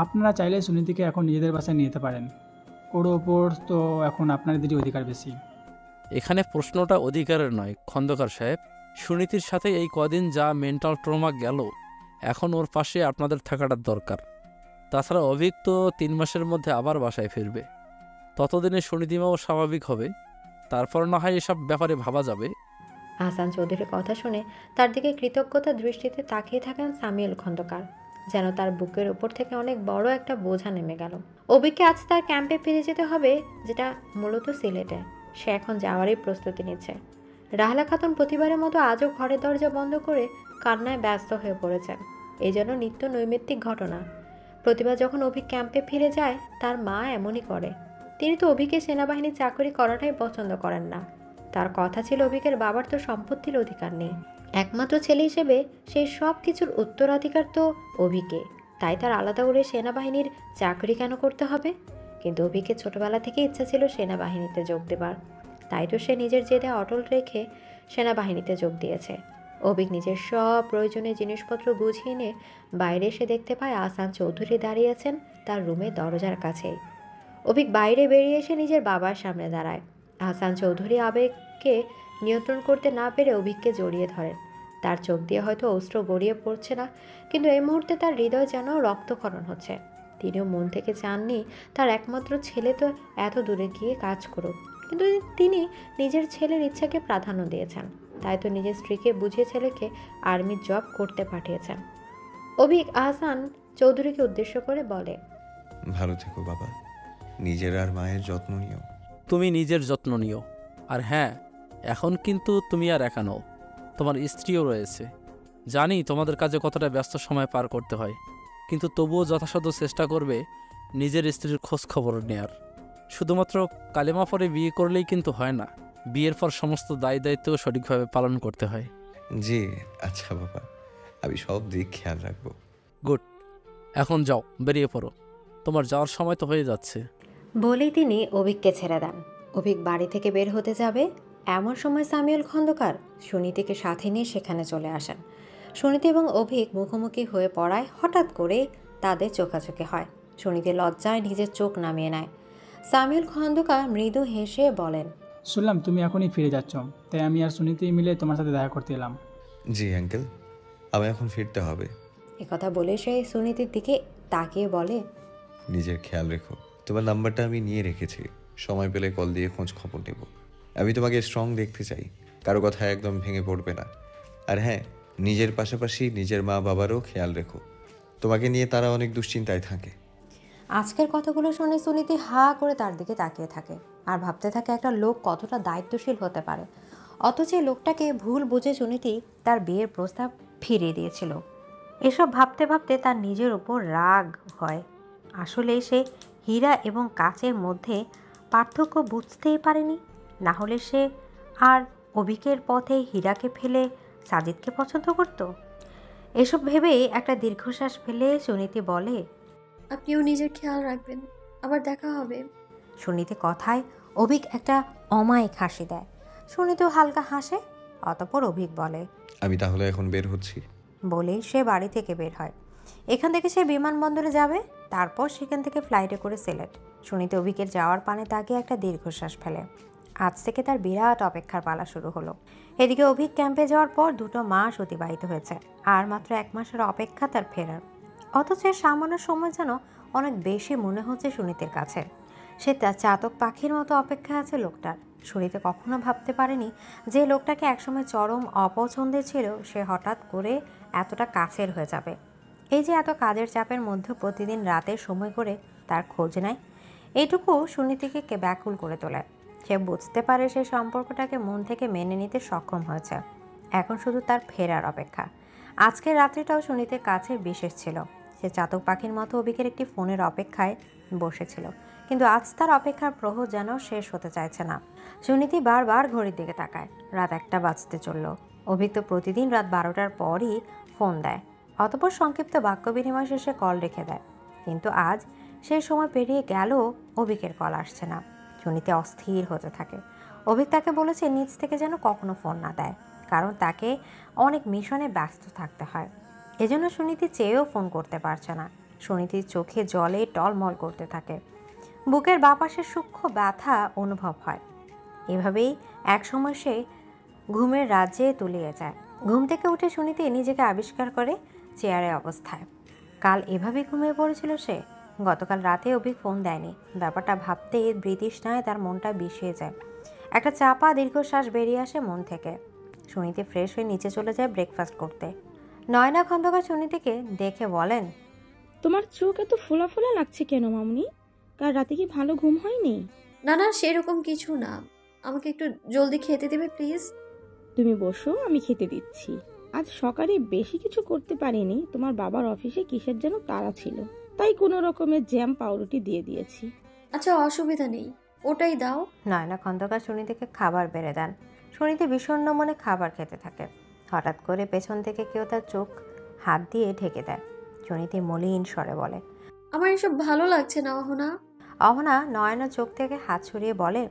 আপনারা চাইলে সুনীতিকে এখন নিজেদের বাসায় নিয়ে যেতে পারেন। ওর ওপর তো এখন আপনাদেরই অধিকার বেশি। এখানে প্রশ্নটা অধিকারের নয় খন্দকার সাহেব। সুনীতির সাথে এই কদিন যা মেন্টাল ট্রমা গেল, এখন ওর পাশে আপনাদের থাকাটা দরকার। তাছাড়া অভিক তো 3 মাসের মধ্যে আবার বাসায় ফিরবে। ততদিনে সুনীতিমাও স্বাভাবিক হবে, তারপর না হয় এসব ব্যাপারে ভাবা যাবে। আহসান চৌধুরীর কথা শুনে তার দিকে কৃতজ্ঞতার দৃষ্টিতে তাকিয়ে থাকেন সামিউল খন্দকার, যেন তার বুকের উপর থেকে অনেক বড় একটা বোঝা নেমে গেল। অভিককে আজ তার ক্যাম্পে ফিরে যেতে হবে, যেটা মূলত সিলেটে। সে এখন যাওয়ারই প্রস্তুতি নিচ্ছে। রাহেলা খাতুন প্রতিবারের মতো আজও ঘরের দরজা বন্ধ করে কান্নায় ব্যস্ত হয়ে পড়েছেন। এই জন্য নিত্য নৈমিত্তিক ঘটনা। প্রতিবার যখন অভিক ক্যাম্পে ফিরে যায় তার মা এমনই করে। তিনি তো অভিকে সেনাবাহিনীর চাকরি করাটাই পছন্দ করেন না। তার কথা ছিল অভিকের বাবার তো সম্পত্তির অধিকার নেই, একমাত্র ছেলে হিসেবে সেই সব কিছুর উত্তরাধিকার তো অভিকে, তাই তার আলাদা করে সেনাবাহিনীর চাকরি কেন করতে হবে? কিন্তু অভিকে ছোটবেলা থেকে ইচ্ছা ছিল সেনাবাহিনীতে যোগ দেবার, তাই তো সে নিজের জেদে অটল রেখে সেনাবাহিনীতে যোগ দিয়েছে। অভিক নিজের সব প্রয়োজনীয় জিনিসপত্র গুছিয়ে নিয়ে বাইরে এসে দেখতে পায় আহসান চৌধুরী দাঁড়িয়ে আছেন তার রুমের দরজার কাছেই। অভিক বাইরে বেরিয়ে এসে নিজের বাবার সামনে দাঁড়ায়। আহসান চৌধুরী আবেগকে নিয়ন্ত্রণ করতে না পেরে অভিককে জড়িয়ে ধরেন। তার চোখ দিয়ে হয়তো অস্ত্র গড়িয়ে পড়ছে না, কিন্তু এই মুহূর্তে তার হৃদয় যেন রক্তক্ষরণ হচ্ছে। তিনিও মন থেকে চাননি তার একমাত্র ছেলে তো এত দূরে গিয়ে কাজ করুক, কিন্তু তিনি নিজের ছেলের ইচ্ছাকে প্রাধান্য দিয়েছেন, তাই তো নিজের স্ত্রীকে বুঝিয়ে ছেলেকে আর্মির জব করতে পাঠিয়েছেন। অভিক আহসান চৌধুরীকে উদ্দেশ্য করে বলে, ভালো থেকো বাবা, নিজের আর মায়ের যত্ন নিও। তুমি নিজের যত্ন নিও। আর হ্যাঁ, এখন কিন্তু তুমি আর একা নও, তোমার স্ত্রীও রয়েছে। জানি তোমাদের কাজে কতটা ব্যস্ত সময় পার করতে হয়, কিন্তু তবুও যথাসাধ্য চেষ্টা করবে নিজের স্ত্রীর খোঁজ খবর নেয়ার। শুধুমাত্র কালেমা পরে বিয়ে করলেই কিন্তু হয় না, বিয়ের পর সমস্ত দায় দায়িত্বও সঠিকভাবে পালন করতে হয়। জি আচ্ছা বাবা, আমি সব দিক খেয়াল রাখবো। গুড, এখন যাও, বেরিয়ে পড়ো, তোমার যাওয়ার সময় তো হয়ে যাচ্ছে। বলেই তিনি অভিককে ছেড়ে দেন। অভিক বাড়ি থেকে বের হতে যাবে, এমন সময় সামিউল খন্দকার সুনীতিকে সাথে নিয়ে সেখানে চলে আসেন। সুনীতি এবং অভিক মুখোমুখি হয়ে পড়ায় হঠাৎ করে তাদের চোখাচোখি হয়। সুনীতি লজ্জায় নিজের চোখ নামিয়ে নেয়। সামিউল খন্দকার মৃদু হেসে বলেন, শুনলাম তুমি এখনই ফিরে যাচ্ছ, তাই আমি আর সুনীতি মিলে তোমার সাথে দেখা করতে এলাম। জি আঙ্কেল, আমি এখন ফিরতে হবে। একথা বলে সে সুনীতির দিকে তাকিয়ে বলে, নিজের খেয়াল রেখো। তোমার নাম্বারটা আমি নিয়ে রেখেছি, সময় পেলে কল দিয়ে খোঁজ খবর নেব। আমি তোমাকে স্ট্রং দেখতে চাই, কারো কথা একদম ভেঙে পড়বে না। আর হ্যাঁ, নিজের পাশাপাশি নিজের মা বাবারও খেয়াল রেখো, তোমাকে নিয়ে তারা অনেক দুশ্চিন্তায় থাকে। আজকের কথাগুলো শুনে সুনীতি হা করে তার দিকে তাকিয়ে থাকে আর ভাবতে থাকে একটা লোক কতটা দায়িত্বশীল হতে পারে। অথচ এই লোকটাকে ভুল বুঝে সুনীতি তার বিয়ের প্রস্তাব ফিরিয়ে দিয়েছিল। এসব ভাবতে ভাবতে তার নিজের উপর রাগ হয়। আসলে সে হীরা এবং কাচের মধ্যে পার্থক্য বুঝতেই পারেনি, না হলে সে আর অভিকের পথে হীরাকে ফেলে সাজিদকে পছন্দ করত। এসব ভেবেই একটা দীর্ঘশ্বাস ফেলে সুনীতি বলে, আপনিও নিজের খেয়াল রাখবেন, আবার দেখা হবে। সুনীতি কথায় অভিক একটা অমায়িক হাসি দেয়। সুনীতিও হালকা হাসে। অতঃপর অভিক বলে, আমি তাহলে এখন বের হচ্ছি। বলেই সে বাড়ি থেকে বের হয়। এখান থেকে সে বিমানবন্দরে যাবে, তারপর সেখান থেকে ফ্লাইটে করে সিলেট। সুনীতি অভিকের যাওয়ার পানে তাকিয়ে একটা দীর্ঘশ্বাস ফেলে। আজ থেকে তার বিরাট অপেক্ষার পালা শুরু হলো। এদিকে অভিক ক্যাম্পে যাওয়ার পর 2 মাস অতিবাহিত হয়েছে, আর মাত্র 1 মাসের অপেক্ষা তার ফেরার। অথচ সামান্য সময় যেন অনেক বেশি মনে হচ্ছে সুনীতির কাছে। সে তার চাতক পাখির মতো অপেক্ষা আছে লোকটার। সুনীতি কখনো ভাবতে পারেনি যে লোকটাকে একসময় চরম অপছন্দের ছিল, সে হঠাৎ করে এতটা কাছের হয়ে যাবে। এই যে এত কাজের চাপের মধ্যে প্রতিদিন রাতে সময় করে তার খোঁজ নেয়, এইটুকু সুনীতিকে ব্যাকুল করে তোলে। সে বুঝতে পারে সে সম্পর্কটাকে মন থেকে মেনে নিতে সক্ষম হয়েছে, এখন শুধু তার ফেরার অপেক্ষা। আজকের রাত্রিটাও সুনীতির কাছে বিশেষ ছিল। সে চাতক পাখির মতো অভিকের একটি ফোনের অপেক্ষায় বসেছিল, কিন্তু আজ তার অপেক্ষার প্রহর যেন শেষ হতে চাইছে না। সুনীতি বারবার ঘড়ির দিকে তাকায়। রাত 1টা বাজতে চলল। অভিক তো প্রতিদিন রাত 12টার পরই ফোন দেয়, অতঃপর সংক্ষিপ্ত বাক্য বিনিময় শেষে কল রেখে দেয়। কিন্তু আজ সেই সময় পেরিয়ে গেল, অভিকের কল আসছে না। সুনীতি অস্থির হতে থাকে। অভিক তাকে বলেছে নিজ থেকে যেন কখনো ফোন না দেয়, কারণ তাকে অনেক মিশনে ব্যস্ত থাকতে হয়। এজন্য সুনীতি চেয়েও ফোন করতে পারছে না। সুনীতির চোখে জলে টলমল করতে থাকে, বুকের বাঁ পাশে সূক্ষ্ম ব্যথা অনুভব হয়। এভাবেই একসময় সে ঘুমের রাজ্যে তলিয়ে যায়। ঘুম থেকে উঠে সুনীতি নিজেকে আবিষ্কার করে চেয়ারে অবস্থায়। কাল এভাবেই ঘুমিয়ে পড়েছিল সে। গতকাল রাতে অভিক ফোন দেয়নি, ব্যাপারটা ভাবতে বৃতৃষ্ণায় তার মনটা বিষিয়ে যায়। একটা চাপা দীর্ঘশ্বাস বেরিয়ে আসে মন থেকে। সুনীতি ফ্রেশ হয়ে নিচে চলে যায় ব্রেকফাস্ট করতে। নয়না খন্দকার সুনীতিকে দেখে বলেন, তোমার চোখ এত ফোলা ফোলা লাগছে কেন মামনি? কাল রাতে কি ভালো ঘুম হয়নি? না না, সেরকম কিছু না। আমাকে একটু জলদি খেতে দেবে প্লিজ? তুমি বসো, আমি খেতে দিচ্ছি। আজ সকালে বেশি কিছু করতে পারিনি, তোমার বাবার অফিসে কিসের যেন তাড়া ছিল, তাই কোনো রকমের জ্যাম পাউরুটি দিয়ে দিয়েছি। আচ্ছা, অসুবিধা নেই, ওটাই দাও। নয়না খন্দকার সুনীতিকে খাবার বেড়ে দেন। সুনীতি বিষণ্ণ মনে খাবার খেতে থাকে। হঠাৎ করে পেছন থেকে কেউ তার চোখ হাত দিয়ে ঢেকে দেয়। সুনীতি মলিন স্বরে বলে, আমার এসব ভালো লাগছে না অহনা। অহনা নয়না চোখ থেকে হাত সরিয়ে বলে,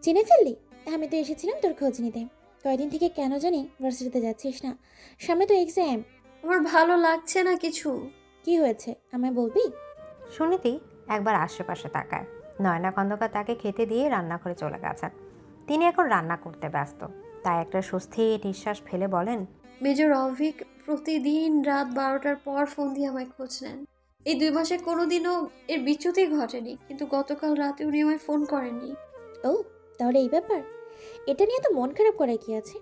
চিনে ফেললি? আমি তো এসেছিলাম তোর খোঁজ নিতে। কয়দিন থেকে কেন জানি ভার্সিটিতে যাচ্ছিস না, সামনে তো এক্সাম। আমার ভালো লাগছে না কিছু। কি হয়েছে আমায় বলবি? সুনীতি একবার আশেপাশে তাকায়। নয়না খন্দকার তাকে খেতে দিয়ে রান্নাঘরে চলে গেছেন। তিনি এখন রান্না করতে ব্যস্ত, তাই একটা স্বস্তির নিঃশ্বাস ফেলে বলেন, মেজর অভিক প্রতিদিন রাত 12টার পর ফোন দিয়ে আমায় খোঁজ নেন। এই 2 মাসে কোনোদিনও এর বিচ্যুতি ঘটেনি, কিন্তু গতকাল রাতে উনি আমায় ফোন করেননি। ও, তাহলে এই ব্যাপার। এটা নিয়ে তো মন খারাপ করার কি আছে?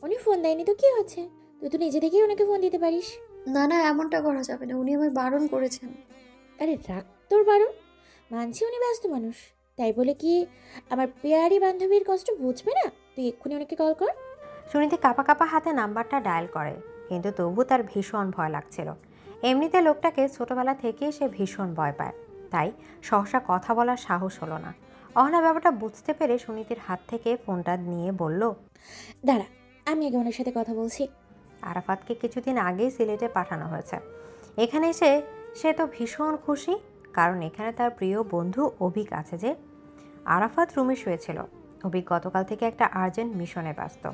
উনি ফোন দেয়নি তো কি হচ্ছে? তুই তো নিজে থেকেই ওনাকে ফোন দিতে পারিস। না না, এমনটা করা যাবে না, উনি আমায় বারণ করেছেন। আরে রাখ তোর বারণ, মানছি উনি ব্যস্ত মানুষ, তাই বলে কি আমার পেয়ারি বান্ধবীর কষ্ট বুঝবে না? তুই এক্ষুনি ওনাকে কল কর। সুনীতি কাঁপা কাঁপা হাতে নাম্বারটা ডায়াল করে, কিন্তু তবু তার ভীষণ ভয় লাগছিল। এমনিতে লোকটাকে ছোটবেলা থেকেই সে ভীষণ ভয় পায়, তাই সহসা কথা বলার সাহস হলো না। অহনা ব্যাপারটা বুঝতে পেরে সুনীতির হাত থেকে ফোনটা নিয়ে বলল, দাঁড়া, আমি আগে ওনার সাথে কথা বলছি। আরাফাতকে কিছুদিন আগেই সিলেটে পাঠানো হয়েছে। এখানে এসে সে তো ভীষণ খুশি, কারণ এখানে তার প্রিয় বন্ধু অভিক আছে। যে আরাফাত রুমে শুয়েছিল। অভিক গতকাল থেকে একটা আর্জেন্ট মিশনে ব্যস্ত।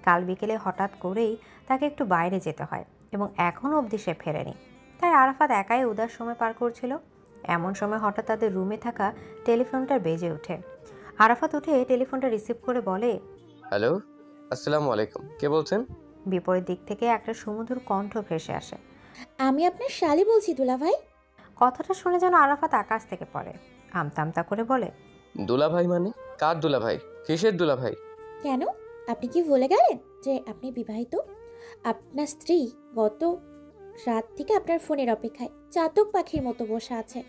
কাল বিকেলে হঠাৎ করেই তাকে একটু বাইরে যেতে হয় এবং এখনও অবধি সে ফেরেনি। তাই আরাফাত একাই উদাস সময় পার করছিল। এমন সময় হঠাৎ তাদের রুমে থাকা টেলিফোনটা বেজে ওঠে। আরাফাত উঠে টেলিফোনটা রিসিভ করে বলে, হ্যালো, আসসালামু আলাইকুম, কে বলছেন? বিপরীত দিক থেকে একটা সুমধুর কণ্ঠ ভেসে আসে। আমি আপনার শালি বলছি দুলা ভাই। কথাটা শুনে যেন আরাফাত আকাশ থেকে পড়ে। আমতা আমতা করে বলে, দুলাভাই মানে? কার দুলাভাই? কিসের দুলাভাই? কেন, আপনি কি ভুলে গেলেন যে আপনি বিবাহিত? আপনার স্ত্রী গত রাত থেকে আপনার ফোনের অপেক্ষায় চাতক পাখির মতো বসে আছে,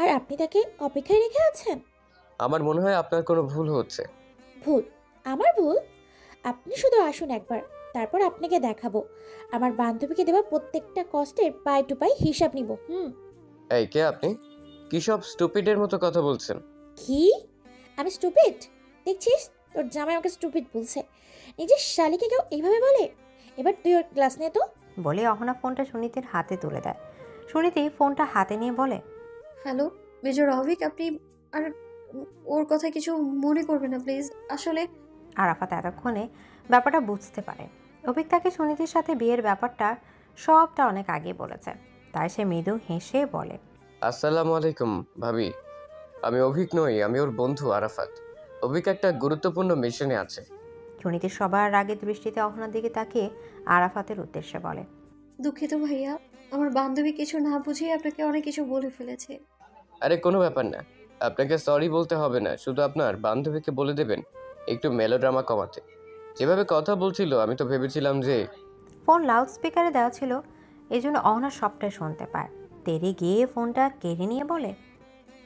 আর আপনি তাকে অপেক্ষায় রেখে আছেন। আমার মনে হয় আপনার কোনো ভুল হচ্ছে। ভুল? আমার ভুল? আপনি শুধু আসুন একবার, তারপর আপনাকে দেখাবো আমার বান্ধবীকে দেওয়া প্রত্যেকটা কষ্টের পাই টু পাই হিসাব নিব। এই, কে আপনি? কি সব স্টুপিডের মতো কথা বলছেন? কি? আমি স্টুপিড? দেখছিস তোর জামাই আমাকে স্টুপিড বলছে। নিজের শালিকে কেউ এইভাবে বলে? এবার তুই ওর ক্লাস নে তো। বলে অহনা ফোনটা সুনীতির হাতে তুলে দেয়। সুনীতি ফোনটা হাতে নিয়ে বলে, হ্যালো মেজর অভিক, আপনি আর ওর কথা কিছু মনে করবেন না প্লিজ। আসলে আরাফাত এতক্ষণে ব্যাপারটা বুঝতে পারে। অভিক তাকে সুনীতির সাথে বিয়ের ব্যাপারটা সবটা অনেক আগে বলেছে, তাই সে মৃদু হেসে বলে, আসসালামু আলাইকুম ভাবি, আমি অভিক নই, আমি ওর বন্ধু আরাফাত। অভিক একটা গুরুত্বপূর্ণ মিশনে আছে। সুনীতি সবার রাগের দৃষ্টিতে অহনার দিকে তাকিয়ে আরাফাতের উদ্দেশ্যে বলে, দুঃখিত ভাইয়া, আমার বান্ধবী কিছু না বুঝিয়ে আপনাকে অনেক কিছু বলে ফেলেছে। আরে কোনো ব্যাপার না, আপনাকে সরি বলতে হবে না, শুধু আপনার বান্ধবীকে বলে দেবেন একটু মেলোড্রামা কমাতে। যেভাবে কথা বলছিল আমি তো ভেবেছিলাম যে। ফোন লাউড স্পিকারে দেওয়া ছিল, এই জন্য অহনা সবটাই শুনতে পায়। তেরে গিয়ে ফোনটা কেড়ে নিয়ে বলে,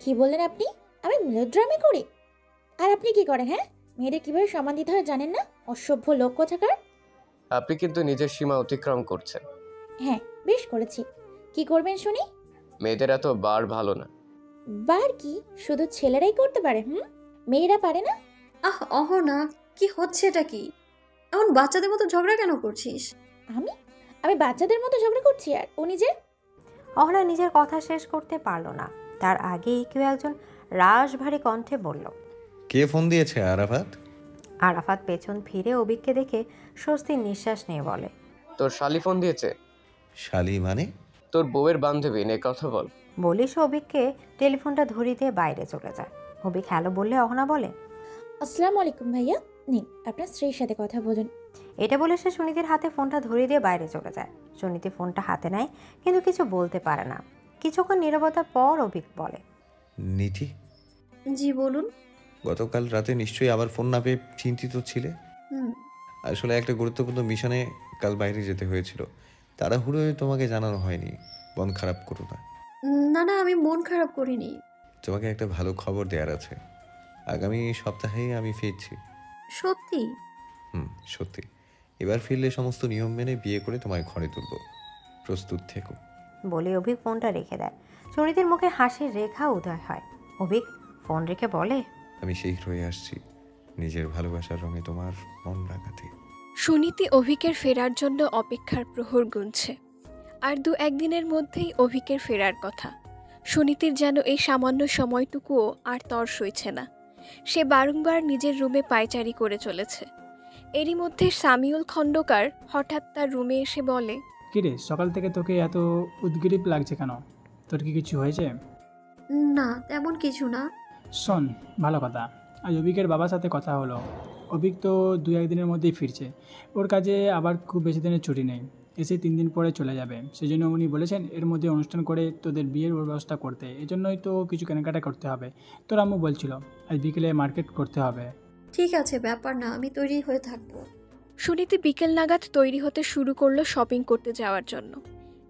কি বললেন আপনি? আমি মেলোড্রামা করি? আর আপনি কি করেন? হ্যাঁ, মেয়েদের কিভাবে সম্মান দিতে হয় জানেন না? অসভ্য লোক কোথাকার। আপনি কিন্তু নিজের সীমা অতিক্রম করছেন। হ্যাঁ, বেশ করেছি। কি করবেন শুনি? মেয়েদের এত বার ভালো না। বার কি শুধু ছেলেরাই করতে পারে? মেয়েরা পারে না? আহ অহনা, কি হচ্ছে এটা? কি এমন বাচ্চাদের মতো ঝগড়া কেন করছিস? আমি বাচ্চাদের মতো ঝগড়া করছি? আর ও নিজে? অহনা নিজের কথা শেষ করতে পারল না, তার আগেই কেউ একজন রাশভারী কণ্ঠে বলল, কে ফোন দিয়েছে আরাফাত? আরাফাত পেছন ফিরে অভিককে দেখে স্বস্তির নিঃশ্বাস নিয়ে বলে, তোর শালি ফোন দিয়েছে। শালি মানে? তোর বউয়ের বান্ধবী, নে কথা বল। বলে সে অভিককে টেলিফোনটা ধরিয়ে দিয়ে বাইরে চলে যায়। অভিক হ্যালো বললে অহনা বলে, আসসালামু আলাইকুম ভাইয়া, নিন আপনার স্ত্রীর সাথে কথা বলুন। এটা বলে সে সুনীতির হাতে ফোনটা ধরিয়ে দিয়ে বাইরে চলে যায়। সুনীতি ফোনটা হাতে নেয়, কিন্তু কিছু বলতে পারে না। কিছুক্ষণ নীরবতার পর অভিক বলে, নিধি, জি বলুন। গতকাল রাতে নিশ্চয়ই আমার ফোন না পেয়ে চিন্তিত ছিলে। আসলে একটা গুরুত্বপূর্ণ মিশনে কাল বাইরে যেতে হয়েছিল, তাড়াহুড়োয় তোমাকে জানানো হয়নি। মন খারাপ করো না। না না, আমি মন খারাপ করিনি। তোমাকে একটা ভালো খবর দেওয়ার আছে। আগামী সপ্তাহেই আমি ফিরছি। সত্যি? সত্যি। এবার ফিরলে সমস্ত নিয়ম মেনে বিয়ে করে তোমায় ঘরে তুলব, প্রস্তুত থেকো। বলে অভিক ফোনটা রেখে দেয়। সুনীতির মুখে হাসির রেখা উদয় হয়। অভিক ফোন রেখে বলে, আমি শীঘ্রই আসছি নিজের ভালোবাসার রঙে তোমার মন রাখাতে। সুনীতি অভিকের ফেরার জন্য অপেক্ষার প্রহর গুনছে। আর 2-1 দিনের মধ্যেই অভিকের ফেরার কথা। সুনীতির যেন এই সামান্য সময়টুকুও আর তর সইছে না। সে বারংবার নিজের রুমে পায়চারি করে চলেছে। এরই মধ্যে সামিউল খন্দকার হঠাৎ তার রুমে এসে বলে, কিরে, সকাল থেকে তোকে এত উদ্গ্রীব লাগছে কেন? তোর কি কিছু হয়েছে? না, তেমন কিছু না। শোন, ভালো কথা, আজ অভিকের বাবার সাথে কথা হলো। অভিক তো 2-1 দিনের মধ্যেই ফিরছে। ওর কাজে আবার খুব বেশি দিনের ছুটি নেই, এসে 3 দিন পরে চলে যাবে। সেই জন্য উনি বলেছেন এর মধ্যে অনুষ্ঠান করে তোদের বিয়ের ব্যবস্থা করতে। এজন্যই তো কিছু কেনাকাটা করতে হবে। তোর আম্মু বলছিল আজ বিকেলে মার্কেট করতে হবে। ঠিক আছে, ব্যাপার না, আমি তৈরি হয়ে থাকবো। সুনীতি বিকেল নাগাদ তৈরি হতে শুরু করলো শপিং করতে যাওয়ার জন্য।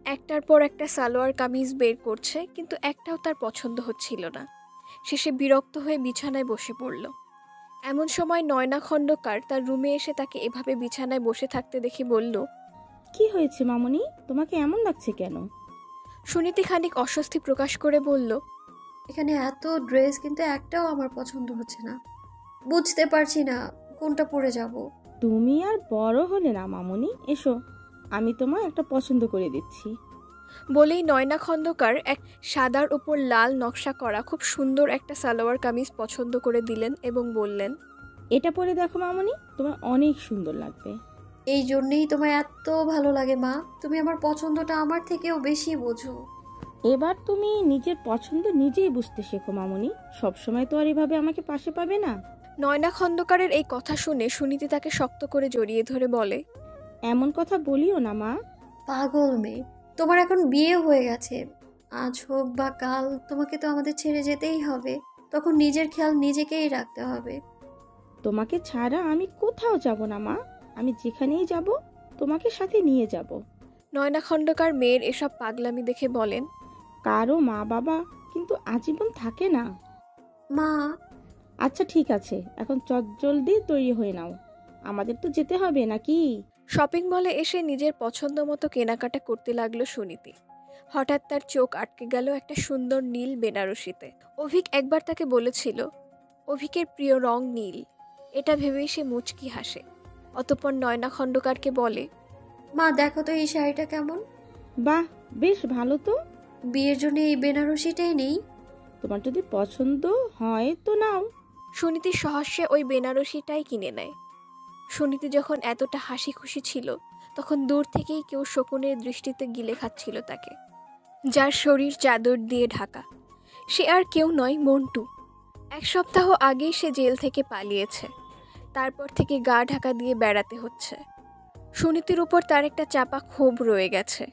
একটার পর একটা সালোয়ার কামিজ বের করছে, কিন্তু একটাও তার পছন্দ হচ্ছিল না। শেষে বিরক্ত হয়ে বিছানায় বসে পড়ল। এমন সময় নয়না খন্দকার তার রুমে এসে তাকে এভাবে বিছানায় বসে থাকতে দেখে বলল, কি হয়েছে মামুনি, তোমাকে এমন লাগছে কেন? সুনীতি খানিক অস্বস্তি প্রকাশ করে বলল, এখানে এত ড্রেস, কিন্তু একটাও আমার পছন্দ হচ্ছে না। বুঝতে পারছি না কোনটা পরে যাব। তুমি আর বড় হলে না মামুনি, এসো আমি তোমায় একটা পছন্দ করে দিচ্ছি। বলেই নয়না খন্দকার এক সাদার উপর লাল নকশা করা খুব সুন্দর একটা সালোয়ার কামিজ পছন্দ করে দিলেন এবং বললেন, এটা পরে দেখো মামুনি, তোমার অনেক সুন্দর লাগবে। এই জন্যেই তোমায় এত ভালো লাগে মা, তুমি আমার পছন্দটা আমার থেকেও বেশি বোঝো। এবার তুমি নিজের পছন্দ নিজেই বুঝতে শেখো মামুনি, সবসময় তো আর এভাবে আমাকে পাশে পাবে না। নয়না খন্দকারের এই কথা শুনে সুনীতি তাকে শক্ত করে জড়িয়ে ধরে বলে, এমন কথা বলিও না মা। পাগল মেয়ে, তোমার এখন বিয়ে হয়ে গেছে। আজ হোক বা কাল তোমাকে তো আমাদের ছেড়ে যেতেই হবে। তখন নিজের খেয়াল নিজেকেই রাখতে হবে। তোমাকে ছাড়া আমি কোথাও যাব না মা, আমি যেখানেই যাব তোমাকে সাথে নিয়ে যাব। নয়না খন্দকার মেয়ের এসব পাগলামি দেখে বলেন, কারো মা বাবা কিন্তু আজীবন থাকে না মা। আচ্ছা ঠিক আছে, এখন চটজলদি তৈরি হয়ে নাও, আমাদের তো যেতে হবে নাকি? শপিং মলে এসে নিজের পছন্দ মতো কেনাকাটা করতে লাগলো সুনীতি। হঠাৎ তার চোখ আটকে গেল একটা সুন্দর নীল বেনারসিতে। অভিক একবার তাকে বলেছিল অভিকের প্রিয় রং নীল। এটা ভেবেই সে মুচকি হাসে। অতঃপর নয়না খন্দকারকে বলে, মা দেখো তো এই শাড়িটা কেমন। বাহ, বেশ ভালো তো। বিয়ের জন্য এই বেনারসিটাই নেই। তোমার যদি পছন্দ হয় তো নাও। সুনীতি সহস্যে ওই বেনারসিটাই কিনে নেয়। সুনীতি যখন এতটা হাসি খুশি ছিল, তখন দূর থেকেই কেউ শকুনের দৃষ্টিতে গিলে খাচ্ছিল তাকে, যার শরীর চাদর দিয়ে ঢাকা। সে আর কেউ নয়, মন্টু। 1 সপ্তাহ আগেই সে জেল থেকে পালিয়েছে। তারপর থেকে গা ঢাকা দিয়ে বেড়াতে হচ্ছে। সুনীতির উপর তার একটা চাপা ক্ষোভ রয়ে গেছে,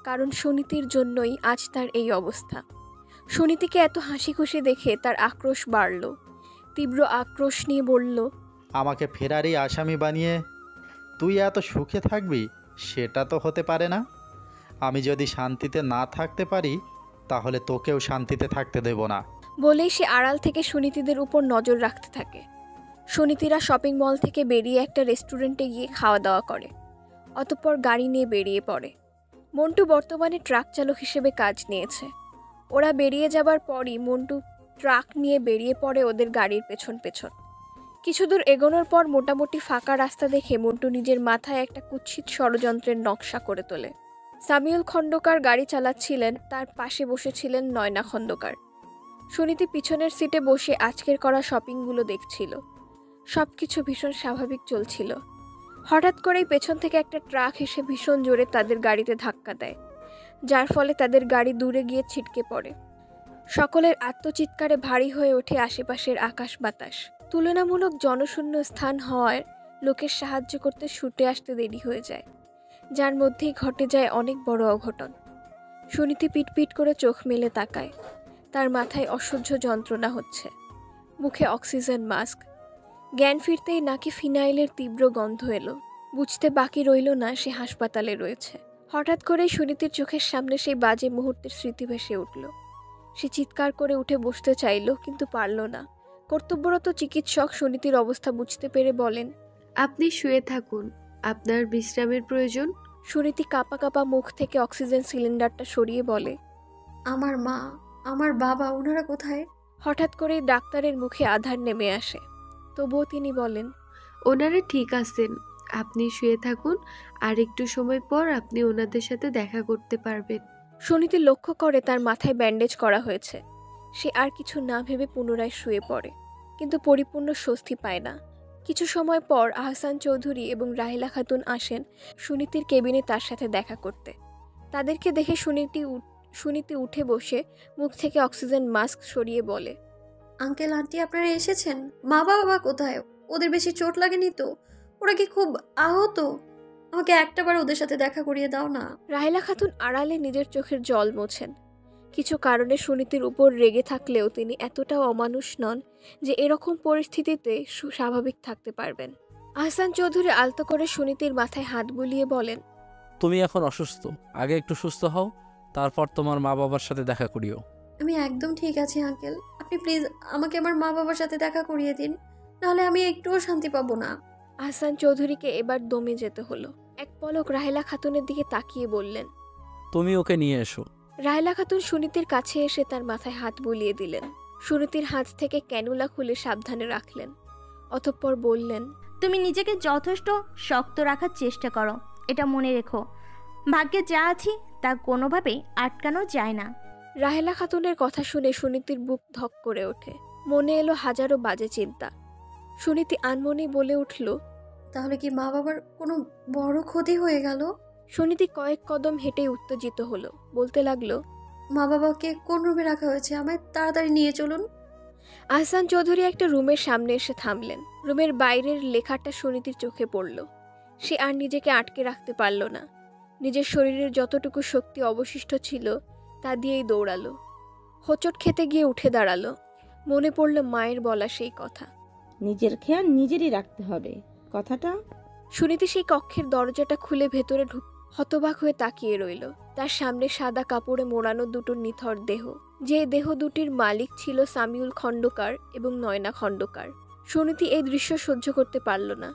কারণ সুনীতির জন্যই আজ তার এই অবস্থা। সুনীতিকে এত হাসি খুশি দেখে তার আক্রোশ বাড়ল। তীব্র আক্রোশ নিয়ে বলল, আমাকে ফেরারি আসামি বানিয়ে তুই এত সুখে থাকবি, সেটা তো হতে পারে না। আমি যদি শান্তিতে না থাকতে পারি, তাহলে তোকেও শান্তিতে থাকতে দেব না। বলেই সে আড়াল থেকে সুনীতিদের উপর নজর রাখতে থাকে। সুনীতিরা শপিং মল থেকে বেরিয়ে একটা রেস্টুরেন্টে গিয়ে খাওয়া দাওয়া করে। অতঃপর গাড়ি নিয়ে বেরিয়ে পড়ে। মন্টু বর্তমানে ট্রাক চালক হিসেবে কাজ নিয়েছে। ওরা বেরিয়ে যাবার পরই মন্টু ট্রাক নিয়ে বেরিয়ে পড়ে ওদের গাড়ির পেছন পেছন। কিছু দূর এগোনোর পর মোটামুটি ফাঁকা রাস্তা দেখে মন্টু নিজের মাথায় একটা কুৎসিত ষড়যন্ত্রের নকশা করে তোলে। সামিউল খন্দকার গাড়ি চালাচ্ছিলেন, তার পাশে বসেছিলেন নয়না খন্দকার। সুনীতি পিছনের সিটে বসে আজকের করা শপিংগুলো দেখছিল। সব কিছু ভীষণ স্বাভাবিক চলছিল। হঠাৎ করেই পেছন থেকে একটা ট্রাক এসে ভীষণ জোরে তাদের গাড়িতে ধাক্কা দেয়, যার ফলে তাদের গাড়ি দূরে গিয়ে ছিটকে পড়ে। সকলের আত্মচিৎকারে ভারী হয়ে ওঠে আশেপাশের আকাশ বাতাস। তুলনামূলক জনশূন্য স্থান হওয়ায় লোকের সাহায্য করতে ছুটে আসতে দেরি হয়ে যায়, যার মধ্যেই ঘটে যায় অনেক বড় অঘটন। সুনীতি পিটপিট করে চোখ মেলে তাকায়। তার মাথায় অসহ্য যন্ত্রণা হচ্ছে, মুখে অক্সিজেন মাস্ক। জ্ঞান ফিরতেই নাকি ফিনাইলের তীব্র গন্ধ এলো। বুঝতে বাকি রইল না সে হাসপাতালে রয়েছে। হঠাৎ করেই সুনীতির চোখের সামনে সেই বাজে মুহূর্তের স্মৃতি ভেসে উঠল। সে চিৎকার করে উঠে বসতে চাইল, কিন্তু পারল না। কর্তব্যরত চিকিৎসক সুনীতির অবস্থা বুঝতে পেরে বলেন, আপনি শুয়ে থাকুন, আপনার বিশ্রামের প্রয়োজন। সুনীতি কাঁপা কাঁপা মুখ থেকে অক্সিজেন সিলিন্ডারটা সরিয়ে বলে, আমার মা, আমার বাবা, ওনারা কোথায়? হঠাৎ করেই ডাক্তারের মুখে আধার নেমে আসে। তবুও তিনি বলেন, ওনারা ঠিক আছেন, আপনি শুয়ে থাকুন, আর একটু সময় পর আপনি ওনাদের সাথে দেখা করতে পারবেন। সুনীতি লক্ষ্য করে তার মাথায় ব্যান্ডেজ করা হয়েছে। সে আর কিছু না ভেবে পুনরায় শুয়ে পড়ে, কিন্তু পরিপূর্ণ স্বস্তি পায় না। কিছু সময় পর আহসান চৌধুরী এবং রাহিলা খাতুন আসেন সুনীতির কেবিনে তার সাথে দেখা করতে। তাদেরকে দেখে সুনীতি উঠে বসে মুখ থেকে অক্সিজেন মাস্ক সরিয়ে বলে, আঙ্কেল আন্টি আপনারা এসেছেন? মা বাবা কোথায়? ওদের বেশি চোট লাগেনি তো? ওরা কি খুব আহত? আমাকে একটাবার ওদের সাথে দেখা করিয়ে দাও না। রাহিলা খাতুন আড়ালে নিজের চোখের জল মোছেন। কিছু কারণে সুনীতির উপর রেগে থাকলেও তিনি এতটাও অমানুষ নন যে এরকম পরিস্থিতিতে স্বাভাবিক থাকতে পারবেন। আহসান চৌধুরী আলতো করে সুনীতির মাথায় হাত বুলিয়ে বলেন, তুমি এখন অসুস্থ, আগে একটু সুস্থ হও, তারপর তোমার মা বাবার সাথে দেখা করিও। আমি একদম ঠিক আছি আঙ্কেল, আপনি প্লিজ আমাকে আমার মা বাবার সাথে দেখা করিয়ে দিন, নাহলে আমি একটুও শান্তি পাবো না। আহসান চৌধুরীকে এবার দমে যেতে হলো। এক পলক রাহিলা খাতুনের দিকে তাকিয়ে বললেন, তুমি ওকে নিয়ে এসো। রাহিলা খাতুন সুনীতির কাছে এসে তার মাথায় হাত বুলিয়ে দিলেন। সুনীতির হাত থেকে ক্যানুলা খুলে সাবধানে রাখলেন। অতঃপর বললেন, তুমি নিজেকে যথেষ্ট শক্ত রাখার চেষ্টা করো, এটা মনে রেখো। ভাগ্যে যা আছি তা কোনোভাবেই আটকানো যায় না। রাহেলা খাতুনের কথা শুনে সুনীতির বুক ধক করে ওঠে। মনে এলো হাজারো বাজে চিন্তা। সুনীতি আনমনেই বলে উঠল, তাহলে কি মা বাবার কোনো বড় ক্ষতি হয়ে গেল? সুনীতি কয়েক কদম হেঁটে উত্তেজিত হলো, বলতে লাগলো, মা বাবাকে কোন রুমে রাখা হয়েছে? আমায় তাড়াতাড়ি নিয়ে চলুন। আহসান চৌধুরী একটা রুমের সামনে এসে থামলেন। রুমের বাইরের লেখাটা সুনীতির চোখে পড়ল। সে আর নিজেকে আটকে রাখতে পারল না। নিজের শরীরের যতটুকু শক্তি অবশিষ্ট ছিল তা দিয়েই দৌড়ালো। হোঁচট খেতে গিয়ে উঠে দাঁড়ালো। মনে পড়ল মায়ের বলা সেই কথা, নিজের খেয়াল নিজেরই রাখতে হবে কথাটা। সুনীতি সেই কক্ষের দরজাটা খুলে ভেতরে হতবাক হয়ে তাকিয়ে রইল। তার সামনে সাদা কাপড়ে মোড়ানো দুটো নিথর দেহ, যে দেহ দুটির মালিক ছিল সামিউল খণ্ডকার এবং নয়না খণ্ডকার। সুনীতি এই দৃশ্য সহ্য করতে পারল না।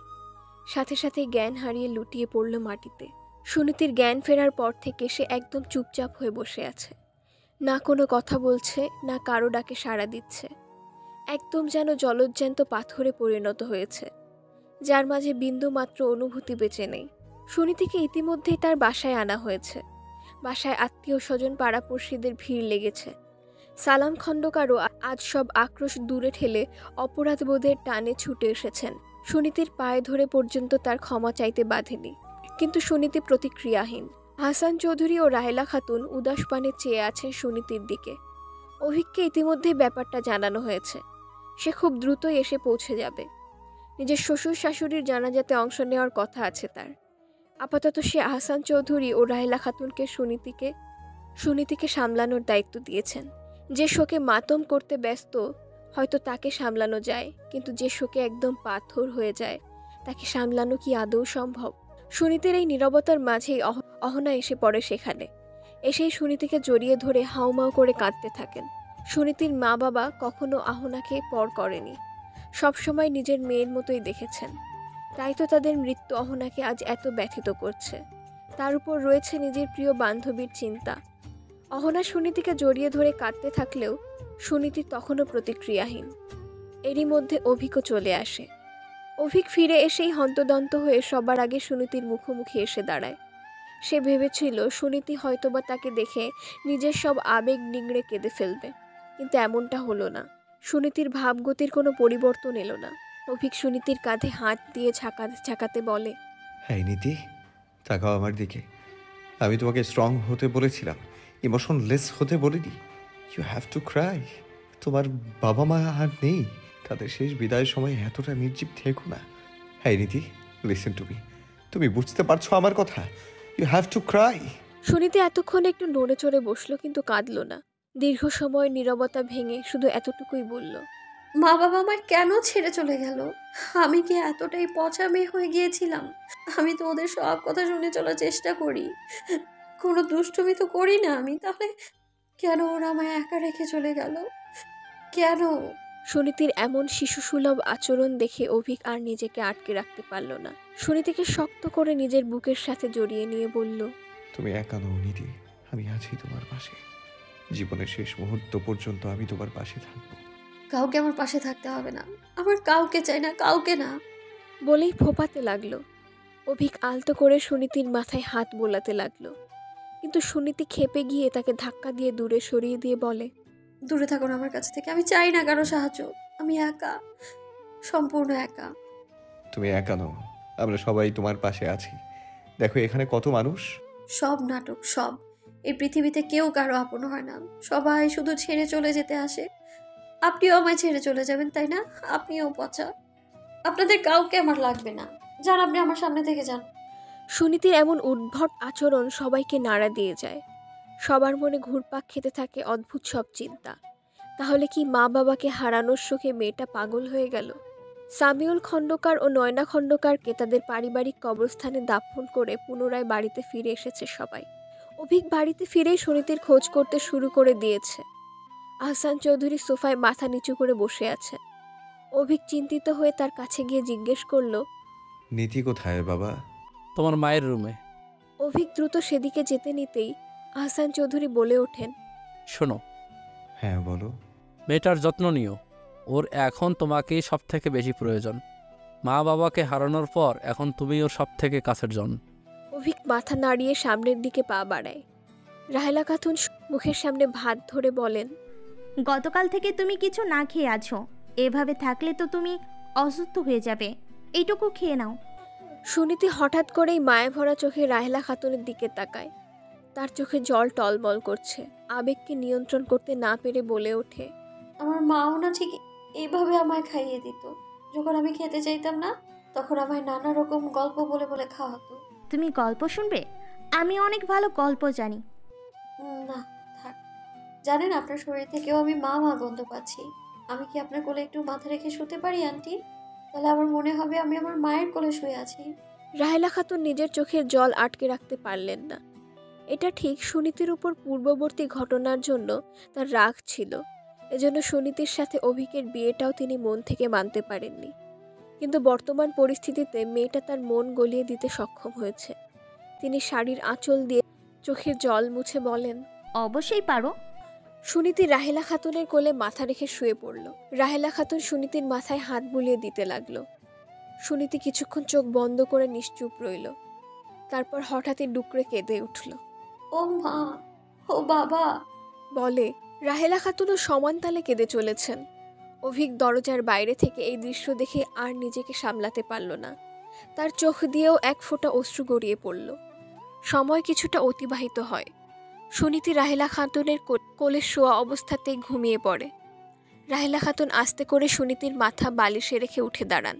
সাথে সাথে জ্ঞান হারিয়ে লুটিয়ে পড়ল মাটিতে। সুনীতির জ্ঞান ফেরার পর থেকে সে একদম চুপচাপ হয়ে বসে আছে। না কোনো কথা বলছে, না কারো ডাকে সাড়া দিচ্ছে। একদম যেন জলজ্যান্ত পাথরে পরিণত হয়েছে, যার মাঝে বিন্দু মাত্র অনুভূতি বেঁচে নেই। সুনীতিকে ইতিমধ্যেই তার বাসায় আনা হয়েছে। বাসায় আত্মীয় স্বজন পাড়াপড়শিদের ভিড় লেগেছে। সালাম খণ্ডকারও আজ সব আক্রোশ দূরে ঠেলে অপরাধবোধের টানে ছুটে এসেছেন। সুনীতির পায়ে ধরে পর্যন্ত তার ক্ষমা চাইতে বাধেনি, কিন্তু সুনীতি প্রতিক্রিয়াহীন। আহসান চৌধুরী ও রাহেলা খাতুন উদাস পানে চেয়ে আছেন সুনীতির দিকে। অভিককে ইতিমধ্যেই ব্যাপারটা জানানো হয়েছে। সে খুব দ্রুতই এসে পৌঁছে যাবে। নিজের শ্বশুর শাশুড়ির জানাজাতে অংশ নেওয়ার কথা আছে তার। আপাতত সে আহসান চৌধুরী ও রাহেলা খাতুনকে সুনীতিকে সামলানোর দায়িত্ব দিয়েছেন। যে শোকে মাতম করতে ব্যস্ত হয়তো তাকে সামলানো যায়, কিন্তু যে শোকে একদম পাথর হয়ে যায় তাকে সামলানো কি আদৌ সম্ভব? সুনীতির এই নীরবতার মাঝেই অহনা এসে পড়ে সেখানে। এসেই সুনীতিকে জড়িয়ে ধরে হাউমাউ করে কাঁদতে থাকেন। সুনীতির মা বাবা কখনো আহনাকে পর করেনি, সবসময় নিজের মেয়ের মতোই দেখেছেন। তাই তো তাদের মৃত্যু অহনাকে আজ এত ব্যথিত করছে। তার উপর রয়েছে নিজের প্রিয় বান্ধবীর চিন্তা। অহনা সুনীতিকে জড়িয়ে ধরে কাঁদতে থাকলেও সুনীতি তখনও প্রতিক্রিয়াহীন। এরই মধ্যে অভিকও চলে আসে। অভিক ফিরে এসেই হন্তদন্ত হয়ে সবার আগে সুনীতির মুখোমুখি এসে দাঁড়ায়। সে ভেবেছিল সুনীতি হয়তোবা তাকে দেখে নিজের সব আবেগ নিংড়ে কেঁদে ফেলবে, কিন্তু এমনটা হলো না। সুনীতির ভাবগতির কোনো পরিবর্তন এলো না। অভিক সুনীতির কাঁধে হাত দিয়ে ঝাঁকাতে বলে, হ্যাঁ নীতি, তাকাও আমার দিকে। আমি তোমাকে স্ট্রং হতে বলেছিলাম, ইমোশনলেস হতে বলিনি। You have to cry. তোমার বাবা মা আর নেই, তাদের শেষ বিদায়ের সময় এতটা নির্জীব থেকো না। হ্যাঁ নীতি, লিসেন টু মি। তুমি বুঝতে পারছো আমার কথা? You have to cry. Suniti এতক্ষণ একটু নড়ে চড়ে বসলো, কিন্তু কাঁদল না। দীর্ঘ সময় নীরবতা ভেঙে শুধু এতটুকুই বলল, মা বাবা আমার কেন ছেড়ে চলে গেল? আমি কি এতটাই পচা মেয়ে হয়ে গিয়েছিলাম? আমি তো ওদের সব কথা শুনে চলার চেষ্টা করি, কোনো দুষ্টুমি তো করি না আমি। তাহলে কেন ওরা আমায় একা রেখে চলে গেল? কেন? সুনীতির এমন শিশুসুলভ আচরণ দেখে অভিক আর নিজেকে আটকে রাখতে পারল না। সুনীতিকে শক্ত করে নিজের বুকের সাথে জড়িয়ে নিয়ে বলল, তুমি একা নও নীতি, আমি আছি তোমার পাশে। জীবনের শেষ মুহূর্ত পর্যন্ত আমি তোমার পাশে থাকবো। কাউকে আমার পাশে থাকতে হবে না, আমার কাউকে চাই না, কাউকে না। বলেই ফোপাতে লাগলো। অভিক আলতো করে সুনীতির মাথায় হাত বোলাতে লাগলো, কিন্তু সুনীতি ক্ষেপে গিয়ে তাকে ধাক্কা দিয়ে দূরে সরিয়ে দিয়ে বলে, দূরে থাকুন আমার কাছ থেকে, আমি চাই না কারো সাহায্য, আমি একা, সম্পূর্ণ একা। তুমি একা নও, আমরা সবাই তোমার পাশে আছি। দেখো এখানে কত মানুষ। সব নাটক, সব। এই পৃথিবীতে কেউ কারো আপন হয় না, সবাই শুধু ছেড়ে চলে যেতে আসে। আপনিও আমায় ছেড়ে চলে যাবেন, তাই না? আপনিও পচা। আপনাদের কাউকে আমার লাগবে না, যান আপনি আমার সামনে থেকে যান। সুনীতির এমন উদ্ভট আচরণ সবাইকে নাড়া দিয়ে যায়। সবার মনে ঘুরপাক খেতে থাকে অদ্ভুত সব চিন্তা। তাহলে কি মা বাবাকে হারানোর শোকে মেয়েটা পাগল হয়ে গেল? সামিউল খন্দকার ও নয়না খন্দকারকে তাদের পারিবারিক কবরস্থানে দাফন করে পুনরায় বাড়িতে ফিরে এসেছে সবাই। অভিক বাড়িতে ফিরেই সুনীতির খোঁজ করতে শুরু করে দিয়েছে। আহসান চৌধুরী সোফায় মাথা নিচু করে বসে আছে। অভিক চিন্তিত হয়ে তার কাছে গিয়ে জিজ্ঞেস করলো, নীতি কোথায় বাবা? তোমার মায়ের রুমে। অভিক দ্রুত সেদিকে যেতে নিতেই আহসান চৌধুরী বলে ওঠেন, শোনো। হ্যাঁ বলো। মেয়েটার যত্ন নিও, ওর এখন তোমাকেই সব থেকে বেশি প্রয়োজন। মা বাবাকে হারানোর পর এখন তুমি ওর সব থেকে কাছের জন। অভিক মাথা নাড়িয়ে সামনের দিকে পা বাড়ায়। রাহেলা খাতুন মুখের সামনে ভাত ধরে বলেন, গতকাল থেকে তুমি কিছু না খেয়ে আছো, এভাবে থাকলে তো তুমি অসুস্থ হয়ে যাবে, এইটুকু খেয়ে নাও। সুনীতি হঠাৎ করেই মায়া ভরা চোখে রাহেলা খাতুনের দিকে তাকায়। তার চোখে জল টলমল করছে। আবেগকে নিয়ন্ত্রণ করতে না পেরে বলে ওঠে, আমার মাও না ঠিক এইভাবে আমায় খাইয়ে দিত। যখন আমি খেতে চাইতাম না, তখন আমায় নানা রকম গল্প বলে বলে খাওয়াতো। তুমি গল্প শুনবে? আমি অনেক ভালো গল্প জানি। না থাক, জানেন আপনার শরীর থেকেও আমি মা মা গন্ধ পাচ্ছি। আমি কি আপনার কোলে একটু মাথা রেখে শুতে পারি আন্টি? তাহলে আমার মনে হবে আমি আমার মায়ের কোলে শুয়ে আছি। রাহেলা খাতুন নিজের চোখের জল আটকে রাখতে পারলেন না। এটা ঠিক, সুনীতির উপর পূর্ববর্তী ঘটনার জন্য তার রাগ ছিল। এজন্য সুনীতির সাথে অভিকের বিয়েটাও তিনি মন থেকে মানতে পারেননি। কিন্তু বর্তমান পরিস্থিতিতে মেয়েটা তার মন গলিয়ে দিতে সক্ষম হয়েছে। তিনি শাড়ির আঁচল দিয়ে চোখের জল মুছে বলেন, অবশ্যই পারো। সুনীতি রাহেলা খাতুনের কোলে মাথা রেখে শুয়ে পড়ল। রাহেলা খাতুন সুনীতির মাথায় হাত বুলিয়ে দিতে লাগলো। সুনীতি কিছুক্ষণ চোখ বন্ধ করে নিশ্চুপ রইল। তারপর হঠাৎই ডুকরে কেঁদে উঠল। ও মা, ও বাবা বলে। রাহেলা খাতুনও সমান তালে কেঁদে চলেছেন। অভিক দরজার বাইরে থেকে এই দৃশ্য দেখে আর নিজেকে সামলাতে পারল না। তার চোখ দিয়েও এক ফোঁটা অশ্রু গড়িয়ে পড়ল। সময় কিছুটা অতিবাহিত হয়। সুনীতি রাহেলা খাতুনের কোলে শোয়া অবস্থাতেই ঘুমিয়ে পড়ে। রাহেলা খাতুন আস্তে করে সুনীতির মাথা বালিশে রেখে উঠে দাঁড়ান।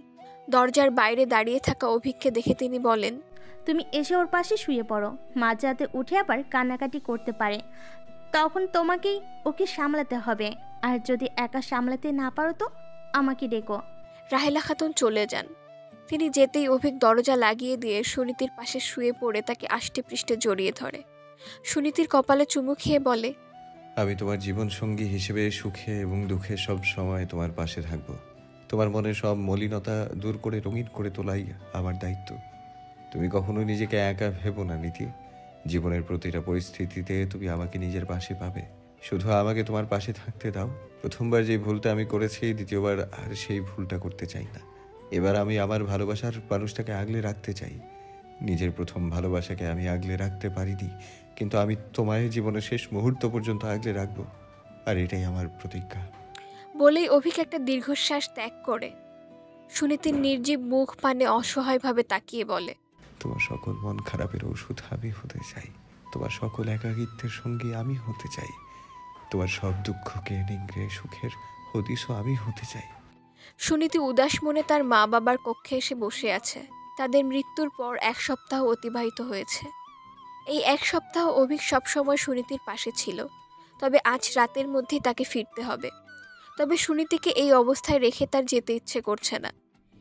দরজার বাইরে দাঁড়িয়ে থাকা অভিককে দেখে তিনি বলেন, তুমি এসে ওর পাশে শুয়ে পড়ো। মাঝরাতে উঠে আবার কান্নাকাটি করতে পারে, তখন তোমাকেই ওকে সামলাতে হবে। আর যদি একা সামলাতে না পারো তো আমাকে ডেকো। রাহেলা খাতুন চলে যান। তিনি যেতেই অভিক দরজা লাগিয়ে দিয়ে সুনীতির পাশে শুয়ে পড়ে তাকে আষ্টে পৃষ্ঠে জড়িয়ে ধরে। সুনীতির কপালে চুমু খেয়ে বলে, আমি তোমার জীবন সঙ্গী হিসেবে সুখে এবং দুঃখে সব সময় তোমার পাশে থাকবো। তোমার মনে সব মলিনতা দূর করে রঙিন করে তোলাই আমার দায়িত্ব। তুমি কখনো নিজেকে একা ভেবো না নীতি। জীবনের প্রতিটা পরিস্থিতিতে তুমি আমাকে নিজের পাশে পাবে। শুধু আমাকে তোমার পাশে থাকতে দাও। প্রথমবার যে ভুলটা আমি করেছি, দ্বিতীয়বার আর সেই ভুলটা করতে চাই না। এবার আমি আমার ভালোবাসার মানুষটাকে আগলে রাখতে চাই। নিজের প্রথম ভালোবাসাকে আমি আগলে রাখতে পারিনি, কিন্তু আমি তোমায় জীবনের শেষ মুহূর্ত পর্যন্ত আগলে রাখবো, আর এটাই আমার প্রতিজ্ঞা। বলেই অভিক একটা দীর্ঘশ্বাস ত্যাগ করে। সুনীতির নির্জীব মুখ পানে অসহায়ভাবে তাকিয়ে বলে, তোমার সকল মন খারাপের ওষুধ আমি হতে চাই। তোমার সকল একাকিত্বের সঙ্গী আমি হতে চাই। তোমার সব দুঃখকে নিংড়ে সুখের হদিসও আমি হতে চাই। সুনীতি উদাস মনে তার মা বাবার কক্ষে এসে বসে আছে। তাদের মৃত্যুর পর 1 সপ্তাহ অতিবাহিত হয়েছে। এই 1 সপ্তাহ অভিক সবসময় সুনীতির পাশে ছিল, তবে আজ রাতের মধ্যেই তাকে ফিরতে হবে। তবে সুনীতিকে এই অবস্থায় রেখে তার যেতে ইচ্ছে করছে না,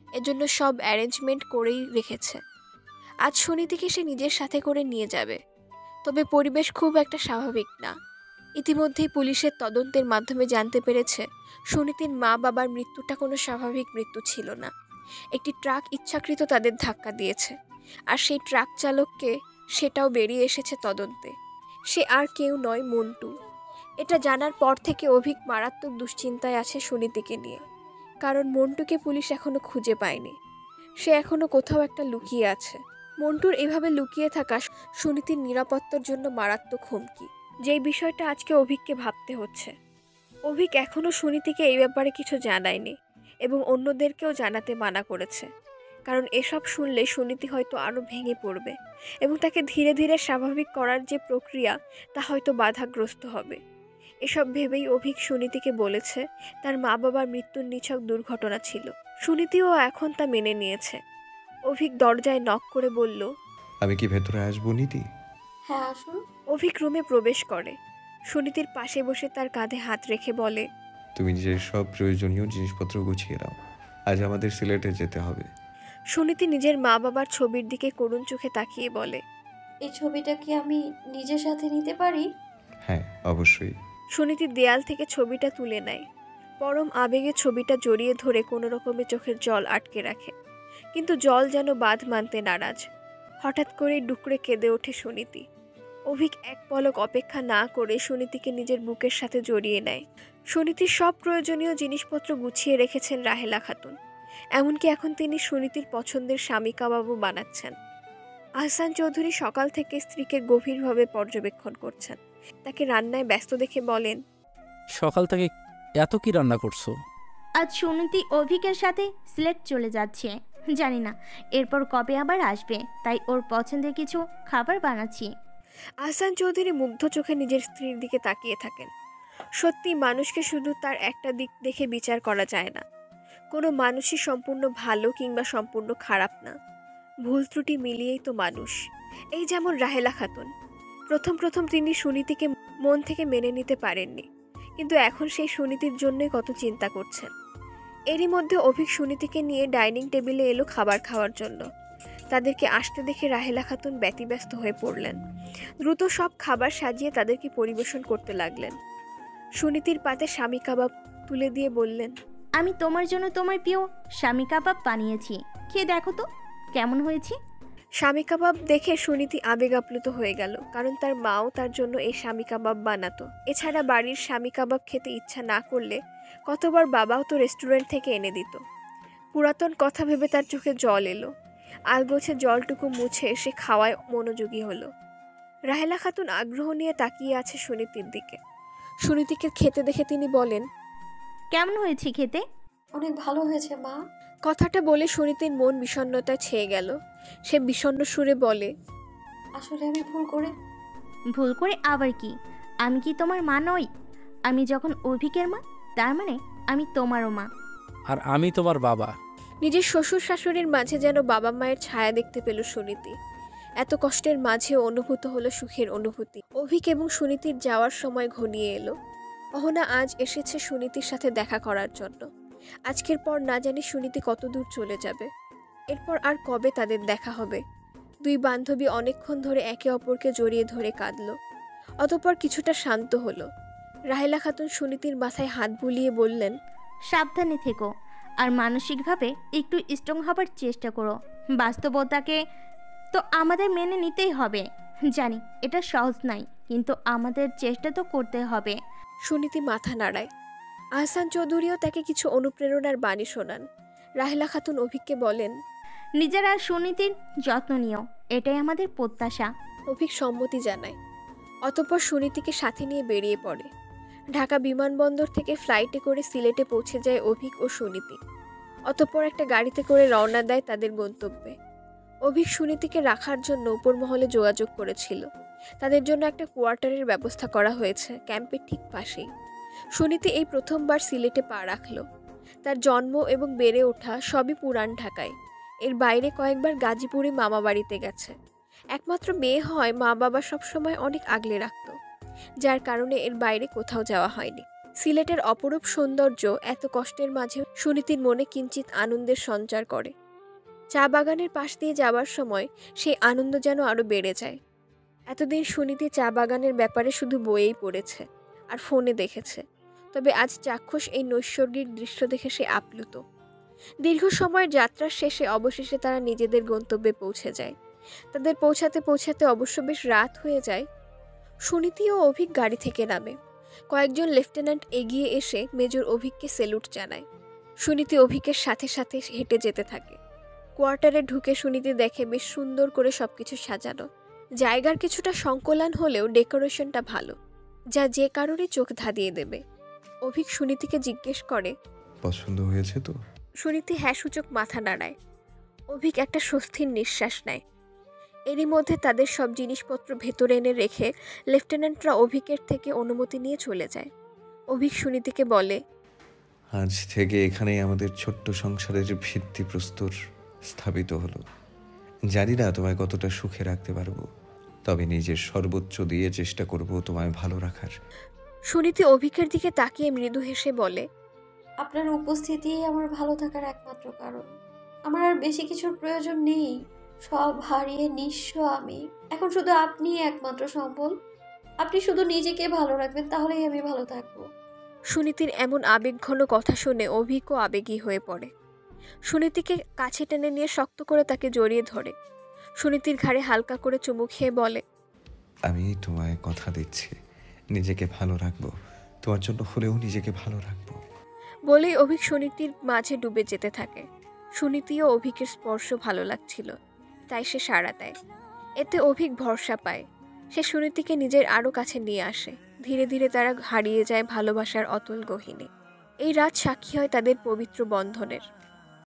এজন্য সব অ্যারেঞ্জমেন্ট করেই রেখেছে। আজ সুনীতিকে সে নিজের সাথে করে নিয়ে যাবে, তবে পরিবেশ খুব একটা স্বাভাবিক না। ইতিমধ্যেই পুলিশের তদন্তের মাধ্যমে জানতে পেরেছে সুনীতির মা বাবার মৃত্যুটা কোনো স্বাভাবিক মৃত্যু ছিল না। একটি ট্রাক ইচ্ছাকৃত তাদের ধাক্কা দিয়েছে, আর সেই ট্রাক চালককে সেটাও বেরিয়ে এসেছে তদন্তে। সে আর কেউ নয়, মন্টু। এটা জানার পর থেকে অভিক মারাত্মক দুশ্চিন্তায় আছে সুনীতিকে নিয়ে, কারণ মন্টুকে পুলিশ এখনো খুঁজে পায়নি। সে এখনো কোথাও একটা লুকিয়ে আছে। মন্টুর এভাবে লুকিয়ে থাকা সুনীতির নিরাপত্তার জন্য মারাত্মক হুমকি, যেই বিষয়টা আজকে অভিককে ভাবতে হচ্ছে। অভিক এখনও সুনীতিকে এই ব্যাপারে কিছু জানায়নি এবং অন্যদেরকেও জানাতে মানা করেছে, কারণ এসব শুনলে সুনীতি হয়তো আরও ভেঙে পড়বে এবং তাকে ধীরে ধীরে স্বাভাবিক করার যে প্রক্রিয়া তা হয়তো বাধাগ্রস্ত হবে। এসব ভেবেই অভিক সুনীতিকে বলেছে তার মা বাবার মৃত্যুর নিছক দুর্ঘটনা ছিল। সুনীতিও এখন তা মেনে নিয়েছে। অভিক দরজায় নক করে বলল, আমি কি ভেতরে আসবো নীতি? হ্যাঁ আসুন। অভিক রুমে প্রবেশ করে। সুনীতির পাশে বসে তার কাঁধে হাত রেখে বলে, তুমি নিজের সব প্রয়োজনীয় জিনিসপত্র গুছিয়ে নাও, আজ আমাদের সিলেটে যেতে হবে। সুনীতি নিজের মা বাবার ছবির দিকে করুণ চোখে তাকিয়ে বলে, এই ছবিটা কি আমি নিজের সাথে নিতে পারি? হ্যাঁ অবশ্যই। সুনীতি দেয়াল থেকে ছবিটা তুলে নেয়। পরম আবেগে ছবিটা জড়িয়ে ধরে কোনো রকমে চোখের জল আটকে রাখে, কিন্তু জল যেন বাঁধ মানতে নারাজ। হঠাৎ করেই ডুকরে কেঁদে ওঠে সুনীতি। অভিক এক পলক অপেক্ষা না করে সুনীতিকে নিজের বুকের সাথে জড়িয়ে নেয়। সুনীতির সব প্রয়োজনীয় জিনিসপত্র গুছিয়ে রেখেছেন রাহেলা খাতুন। এমনকি এখন তিনি সুনীতির পছন্দের স্বামী কাবাবও বানাচ্ছেন। আহসান চৌধুরী সকাল থেকে স্ত্রীকে গভীরভাবে পর্যবেক্ষণ করছেন। তাকে রান্নায় ব্যস্ত দেখে বলেন, সকাল থেকে এত কি রান্না করছো? আজ সুনীতি অভিকের সাথে সিলেট চলে যাচ্ছে, জানি না এরপর কবে আবার আসবে, তাই ওর পছন্দের কিছু খাবার বানাচ্ছি। আহসান চৌধুরী মুগ্ধ চোখে নিজের স্ত্রীর দিকে তাকিয়ে থাকেন। সত্যি মানুষকে শুধু তার একটা দিক দেখে বিচার করা যায় না। কোনো মানুষই সম্পূর্ণ ভালো কিংবা সম্পূর্ণ খারাপ না, ভুল ত্রুটি মিলিয়েই তো মানুষ। এই যেমন রাহেলা খাতুন, প্রথম তিনি সুনীতিকে মন থেকে মেনে নিতে পারেননি, কিন্তু এখন সেই সুনীতির জন্যই কত চিন্তা করছেন। এরই মধ্যে অভিক সুনীতিকে নিয়ে ডাইনিং টেবিলে এলো খাবার খাওয়ার জন্য। তাদেরকে আসতে দেখে রাহেলা খাতুন ব্যতিব্যস্ত হয়ে পড়লেন। দ্রুত সব খাবার সাজিয়ে তাদেরকে পরিবেশন করতে লাগলেন। সুনীতির পাতে স্বামী কাবাব তুলে দিয়ে বললেন, আমি তোমার জন্য তোমার প্রিয় স্বামী কাবাব বানিয়েছি, খেয়ে দেখো তো কেমন হয়েছে। স্বামী কাবাব দেখে সুনীতি আবেগ আপ্লুত হয়ে গেল, কারণ তার মাও তার জন্য এই স্বামী কাবাব বানাতো। এছাড়া বাড়ির স্বামী কাবাব খেতে ইচ্ছা না করলে কতবার বাবাও তো রেস্টুরেন্ট থেকে এনে দিত। পুরাতন কথা ভেবে তার চোখে জল এলো। আলগোছে জলটুকু মুছে সে খাওয়ায় মনোযোগী হলো। রাহেলা খাতুন আগ্রহ নিয়ে তাকিয়ে আছে সুনীতির দিকে। সুনীতিকে খেতে দেখে তিনি বলেন, কেমন হয়েছে খেতে? অনেক ভালো হয়েছে মা। কথাটা বলে সুনীতির মন বিষণ্ণতায় ছেয়ে গেল। সে বিষণ্ণ সুরে বলে, আসলে আমি ভুল করে আবার কি? আমি কি তোমার মা নই? আমি যখন অভিকের মা, তার মানে আমি তোমারও মা। আর আমি তোমার বাবা। নিজের শ্বশুর শাশুড়ির মাঝে যেন বাবা মায়ের ছায়া দেখতে পেল সুনীতি। এত কষ্টের মাঝেও অনুভূত হলো সুখের অনুভূতি। অভিক এবং সুনীতির যাওয়ার সময় ঘনিয়ে এলো। অহনা আজ এসেছে সুনীতির সাথে দেখা করার জন্য। আজকের পর না জানি সুনীতি কত দূর চলে যাবে, এরপর আর কবে তাদের দেখা হবে। দুই বান্ধবী অনেকক্ষণ ধরে একে অপরকে জড়িয়ে ধরে কাঁদল। অতঃপর কিছুটা শান্ত হলো। রাহেলা খাতুন সুনীতির মাথায় হাত বুলিয়ে বললেন, সাবধানে থেকো আর মানসিকভাবে একটু স্ট্রং হবার চেষ্টা করো। বাস্তবতাকে তো আমাদের মেনে নিতেই হবে। জানি এটা সহজ নাই, কিন্তু আমাদের চেষ্টা তো করতে হবে। সুনীতি মাথা নাড়ায়। আহসান চৌধুরীও তাকে কিছু অনুপ্রেরণার বাণী শোনান। রাহেলা খাতুন অভিককে বলেন, নিজেরা সুনীতির যত্ন নিও, এটাই আমাদের প্রত্যাশা। অভিক সম্মতি জানায়। অতঃপর সুনীতিকে সাথে নিয়ে বেরিয়ে পড়ে। ঢাকা বিমানবন্দর থেকে ফ্লাইটে করে সিলেটে পৌঁছে যায় অভিক ও সুনীতি। অতঃপর একটা গাড়িতে করে রওনা দেয় তাদের গন্তব্যে। অভিক সুনীতিকে রাখার জন্য উপর মহলে যোগাযোগ করেছিল। তাদের জন্য একটা কোয়ার্টারের ব্যবস্থা করা হয়েছে ক্যাম্পের ঠিক পাশেই। সুনীতি এই প্রথমবার সিলেটে পা রাখল। তার জন্ম এবং বেড়ে ওঠা সবই পুরান ঢাকায়। এর বাইরে কয়েকবার গাজীপুরে মামা বাড়িতে গেছে। একমাত্র মেয়ে হয় মা বাবা সবসময় অনেক আগলে রাখত, যার কারণে এর বাইরে কোথাও যাওয়া হয়নি। সিলেটের অপরূপ সৌন্দর্য এত কষ্টের মাঝে সুনীতির মনে কিঞ্চিত আনন্দের সঞ্চার করে। চা বাগানের পাশ দিয়ে যাওয়ার সময় সেই আনন্দ যেন আরও বেড়ে যায়। এতদিন সুনীতি চা বাগানের ব্যাপারে শুধু বইয়েই পড়েছে আর ফোনে দেখেছে, তবে আজ চাক্ষুষ এই নৈসর্গিক দৃশ্য দেখে সে আপ্লুত। দীর্ঘ সময়ের যাত্রার শেষে অবশেষে তারা নিজেদের গন্তব্যে পৌঁছে যায়। তাদের পৌঁছাতে পৌঁছাতে অবশ্য বেশ রাত হয়ে যায়। সুনীতি ও অভিক গাড়ি থেকে নামে। কয়েকজন লেফটেন্যান্ট এগিয়ে এসে মেজর অভিককে সেলুট জানায়। সুনীতি অভিকের সাথে সাথে হেঁটে যেতে থাকে। কোয়ার্টারে ঢুকে সুনীতি দেখে বেশ সুন্দর করে সবকিছু সাজানো। জায়গার কিছুটা সংকলন হলেও ডেকোরেশনটা ভালো, যা যে কারোরই চোখ ধাঁধিয়ে দেবে। অভিক সুনীতিকে জিজ্ঞেস করে, পছন্দ হয়েছে তো? সুনীতি হ্যাঁ সূচক মাথা নাড়ায়। অভিক একটা স্বস্তির নিঃশ্বাস নেয়। এরই মধ্যে তাদের সব জিনিসপত্র ভেতরে এনে রেখে লেফটেন্যান্টরা অভিকের থেকে অনুমতি নিয়ে চলে যায়। অভিক সুনীতিকে বলে, আজ থেকে এখানেই আমাদের ছোট্ট সংসারের ভিত্তিপ্রস্তর স্থাপিত হলো। জানি না তোমায় কতটা সুখে রাখতে পারবো, তবে নিজের সর্বোচ্চ দিয়ে চেষ্টা করব তোমায় ভালো রাখার। সুনীতি অভিকের দিকে তাকিয়ে মৃদু হেসে বলে, আপনার উপস্থিতিই আমার ভালো থাকার একমাত্র কারণ। আমার আর বেশি কিছুর প্রয়োজন নেই। সব হারিয়ে নিঃস্ব আমি। এখন শুধু আপনিই একমাত্র সম্বল। আপনি শুধু নিজেকে ভালো রাখবেন, তাহলেই আমি ভালো থাকবো। সুনীতির এমন আবেগঘন কথা শুনে অভিকও আবেগী হয়ে পড়ে। সুনীতিকে কাছে টেনে নিয়ে শক্ত করে তাকে জড়িয়ে ধরে। সুনীতির ঘাড়ে হালকা করে চুমু খেয়ে বলে, আমি তোমায় কথা দিচ্ছি, নিজেকে ভালো রাখবো, তোমার জন্য হলেও নিজেকে ভালো রাখবো। বলেই অভিক সুনীতির মাঝে ডুবে যেতে থাকে। সুনীতিও অভিকের স্পর্শ ভালো লাগছিল, তাই সে সাড়া দেয়। এতে অভিক ভরসা পায়। সে সুনীতিকে নিজের আরও কাছে নিয়ে আসে। ধীরে ধীরে তারা হারিয়ে যায় ভালোবাসার অতুল গহীনে। এই রাত সাক্ষী হয় তাদের পবিত্র বন্ধনের।